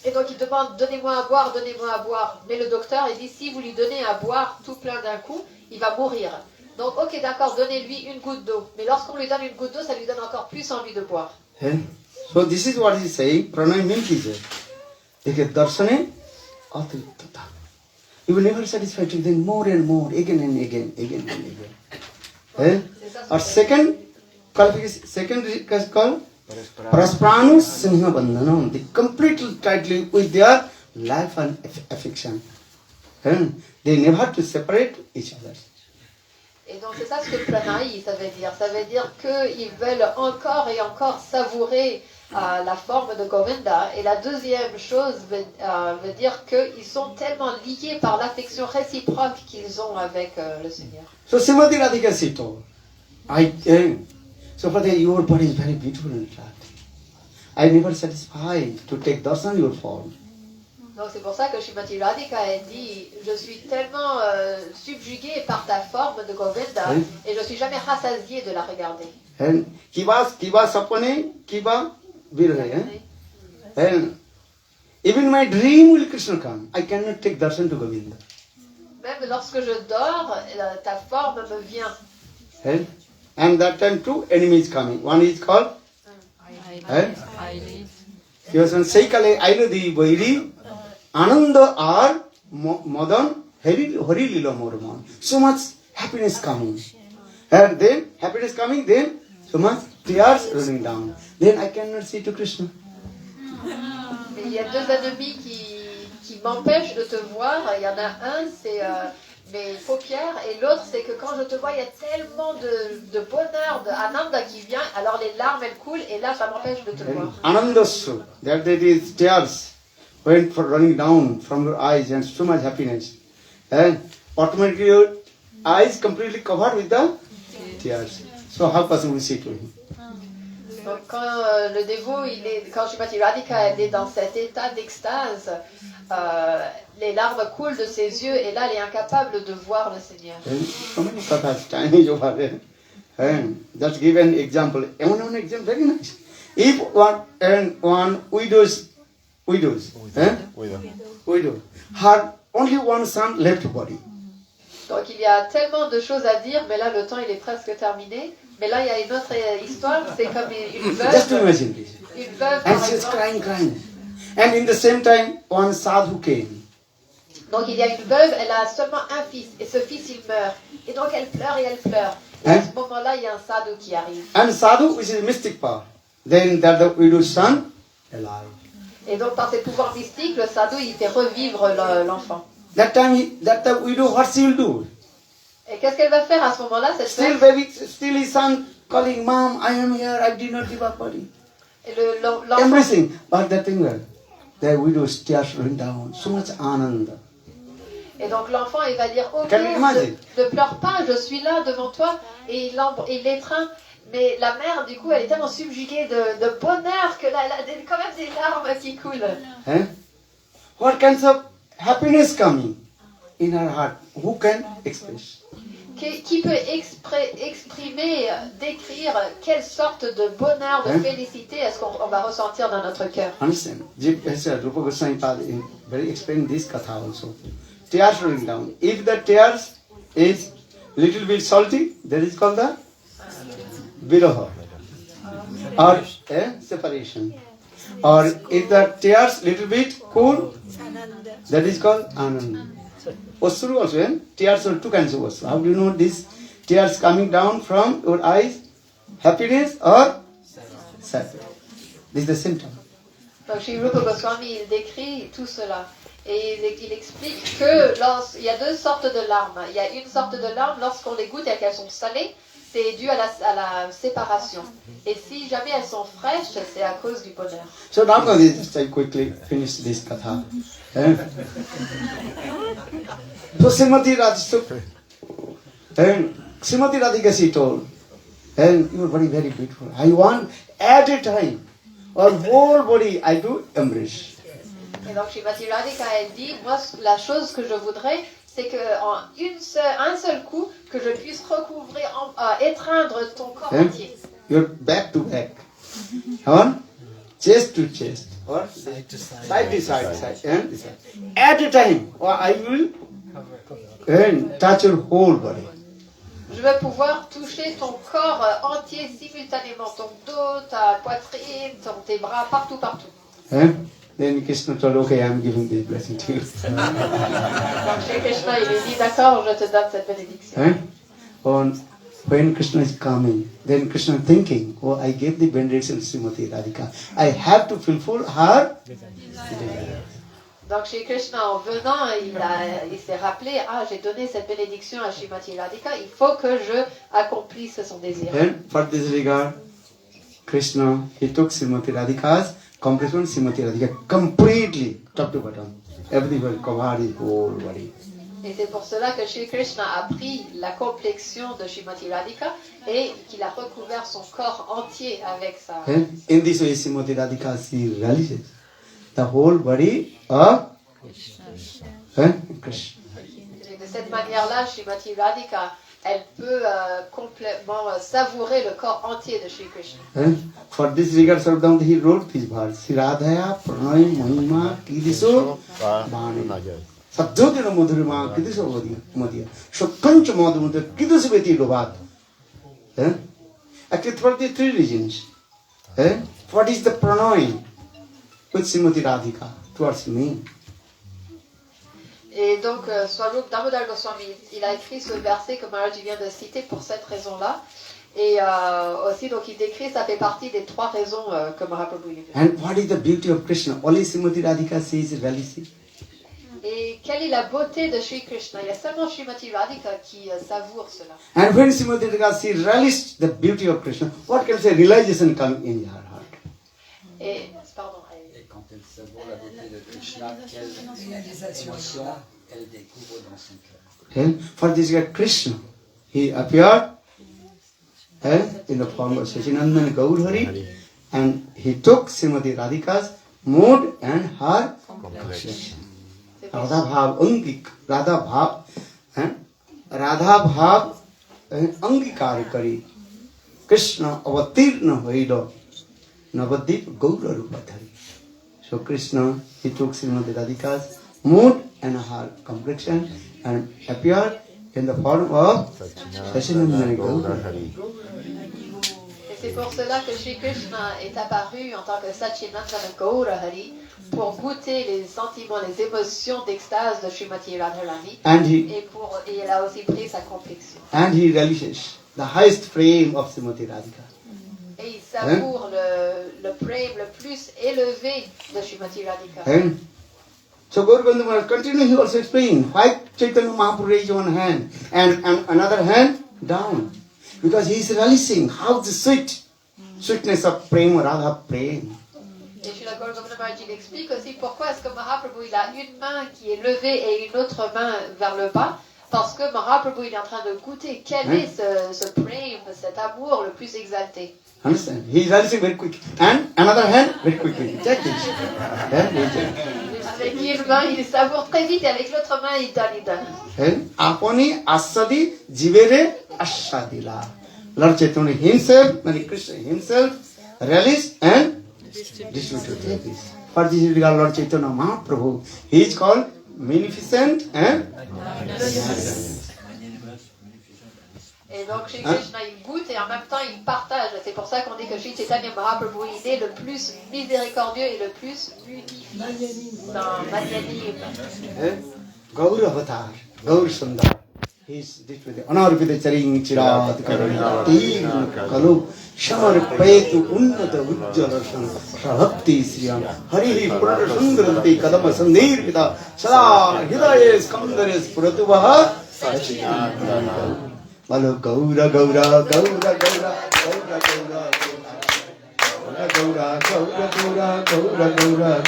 Et donc il demande, donnez-moi à boire. Mais le docteur, il dit, si vous lui donnez à boire tout plein d'un coup, il va mourir. Donc ok, d'accord, donnez-lui une goutte d'eau. Mais lorsqu'on lui donne une goutte d'eau, ça lui donne encore plus envie de boire. So this is what he is saying. Pranay means is darsane atriktata. You will never satisfy to then more and more, again and again. Or second qualification, second is called Praspranu Sinha Bandhanam. They completely tightly with their life and affection. They never have to separate each other. Et donc c'est ça ce que le pranay, ça veut dire. Ça veut dire qu'ils veulent encore et encore savourer la forme de Govinda. Et la deuxième chose veut dire qu'ils sont tellement liés par l'affection réciproque qu'ils ont avec le Seigneur. So Srimati Radhika Sito, so for your body is very beautiful and flat. I never satisfied to take darshan your form. Donc c'est pour ça que Srimati Radhika a dit, je suis tellement subjuguée par ta forme de Govinda et je suis jamais rassasiée de la regarder. And kiba sapane, kiba Viraha, And even my dream will Krishna come. I cannot take darshan to Govinda. Même lorsque je dors, ta forme me vient. And that time two enemies coming. One is called he was on Saikale Ailudi Vairi Ananda or Madan Hari Lila Morman. So much happiness coming. And then happiness coming, then so much tears running down. Then I cannot see to Krishna. Il y a deux ennemis qui m'empêchent de te voir. Il y en a un, c'est mes paupières, et l'autre, c'est que quand je te vois, il y a tellement de bonheur, d'ananda qui vient, alors les larmes, elles coulent, et là, ça m'empêche de te voir. Anandasu, that is tears went for running down from your eyes and so much happiness. And automatically your eyes completely covered with the tears. So how possible we see to him? Donc quand le dévot, quand Srimati Radhika elle est dans cet état d'extase, les larmes coulent de ses yeux et là elle est incapable de voir le Seigneur. So many kathas, Chinese over there. Just give an example. One example, very nice. If one widow, had only one son left body. Donc il y a tellement de choses à dire, mais là le temps il est presque terminé. Mais là il y a une autre histoire, c'est comme une veuve. Just imagine this. Une veuve And par she's exemple. crying. And in the same time, one sadhu came. Donc il y a une veuve, elle a seulement un fils, et ce fils il meurt. Et donc elle pleure et elle pleure. Et à ce moment-là, il y a un sadhu qui arrive. And sadhu, which is mystic power. Then that the widow's son alive. Et donc par ses pouvoirs mystiques, le sadhu il fait revivre l'enfant. That time, the widow, what she will do? Et qu'est-ce qu'elle va faire à ce moment-là, cette Still femme? baby, still his son calling, Mom, I am here, I did not give up body. Et l'enfant. Embracing. But that thing, the widow's tears running down. So much ananda. Et donc l'enfant, il va dire, oh Can you imagine? ne pleure pas, je suis là devant toi. Et il l'étreint. Mais la mère, du coup, elle est tellement subjuguée de bonheur que là, elle a quand même des larmes qui coulent. What kinds of happiness coming in her heart? Who can express? Qui peut exprimer, décrire quelle sorte de bonheur, de félicité est-ce qu'on va ressentir dans notre cœur? Understand? Rupa Goswami Pad very explain this katha also. Tears rolling down. If the tears is little bit salty, that is called the viroha or separation. Or if the tears little bit cool, that is called ananda. Osuru also, tears are two kinds of osuru. How do you know this? Tears coming down from your eyes, happiness or sadness. This is the symptom. Donc chez Rupa Goswami, il décrit tout cela. Et il explique qu'il y a deux sortes de larmes. Il y a une sorte de larmes lorsqu'on les goûte et qu'elles sont salées, c'est dû à la séparation. Et si jamais elles sont fraîches, c'est à cause du bonheur. So now just I quickly finish this katha. So Srimati Radhika, and Srimati Radhika she told, and you are very, very beautiful. I want at a time, or whole body I do embrace. Et donc Srimati Radhika, elle dit, moi la chose que je voudrais, c'est qu'en un seul coup, que je puisse recouvrir, étreindre ton corps entier. You're back to back. Or chest to chest. Or side to side. And this side. At a time, or I will touch your whole body. Je vais pouvoir toucher ton corps entier simultanément, ton dos, ta poitrine, tes bras, partout. Then Krishna told, okay, I am giving this blessing to you. Donc chez Krishna, il est dit, d'accord, je te donne cette bénédiction. When Krishna is coming, then Krishna thinking, oh, I gave the benediction to Srimati Radhika. I have to fulfill her desire. Donc chez Krishna, en venant, il s'est rappelé, j'ai donné cette bénédiction à Srimati Radhika, il faut que je accomplisse son désir. And for this regard, Krishna, he took Srimati Radhika's completion, Srimati Radhika completely, top to bottom. Everyone covered his whole body. Et c'est pour cela que Shri Krishna a pris la complexion de Srimati Radhika et qu'il a recouvert son corps entier avec sa... In this way, Srimati Radhika, she realizes the whole body of Krishna. Et de cette manière-là, Srimati Radhika elle peut complètement savourer le corps entier de Shri Krishna. For this regard, Sarvadam, he wrote this verse. Sri Radhaya Pranay Mahima Kidiso Bhani. Sajjodina Madhurima Kidiso Madhya. Shokancha Madhumudha Kidiso Veti Lovat. Actually, for the three reasons. What is the pranay with Srimati Radhika towards me? Et donc, Swarup Damodar Goswami, il a écrit ce verset que Maharaj vient de citer pour cette raison-là. Et aussi, donc, il décrit, ça fait partie des trois raisons que Mahaprabhu lui a. And what is the beauty of Krishna? Only Srimati Radhika says relishing. Et quelle est la beauté de Shri Krishna? Il y a seulement Srimati Radhika qui savoure cela. And when Srimati Radhika she relished the beauty of Krishna, what can say realization come in her heart? Et, pardon. Et quand elle savoure la beauté de Krishna, quelle émotion elle découvre dans son cœur. For this guy Krishna, he appeared in the form of Sachinandan Gaurhari, and he took Srimati Radhika's mood and her complexion. Radha Bhav Angik, Radha Bhav Angikar Kari, Krishna avatirna Vaida, Navadip Gaura Rupadhari. So Krishna, he took Srimati Radhika's mood and her complexion and appeared in the form of Sachinandan Gaurhari. Et c'est pour cela que Shri Krishna est apparu en tant que Sachinandana Gaurahari pour goûter les sentiments, les émotions d'extase de Srimati Radharani. Et il a aussi pris sa complexion. And he relishes the highest frame of Srimati Radhika. Et il savoure le prême le plus élevé de Srimati Radhika. So Gaurabandhu Maharaj continue, he also explained why Chaitanya Mahaprabhu raised one hand and another hand down. Because he is relishing how the sweetness of prema, Radha prema. Et Srila Gaurabandhu Maharaj explique aussi pourquoi est-ce que Mahaprabhu il a une main qui est levée et une autre main vers le bas. Parce que Mahaprabhu il est en train de goûter quel est ce prema, cet amour le plus exalté. Understand? He is relishing very quick. And another hand very quickly. Check this. Avec une main, il savoure très vite et avec l'autre main, il donne. Apani asadi jivere asadila. Lord Chaitanya himself, Mary Krishna himself, relished and distributed this. For this is regard Lord Chaitanya Mahaprabhu. He is called Magnificent and Magnanimous. Et donc Shri Krishna il goûte et en même temps il partage. C'est pour ça qu'on dit que Shri Chaitanya Mahaprabhu il est le plus miséricordieux et le plus magnanime. Gaur Avatar, Gaur Sundar. He is this with the Anarpita Charing Chirat Karuna Tir Kalu Shamar Petu Unnata Ujjalashan Shabhakti Sriyam Hari Purata Sundaranti Kadama Sandir Vida Sada Hidaye Skandares Puratuvaha Sachinandana Malo Gaura Gaura Gaura Gaura Gaura Gaura Gaura Gaura Gaura Gaura Gaura Gaura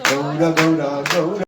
Gaura Gaura Gaura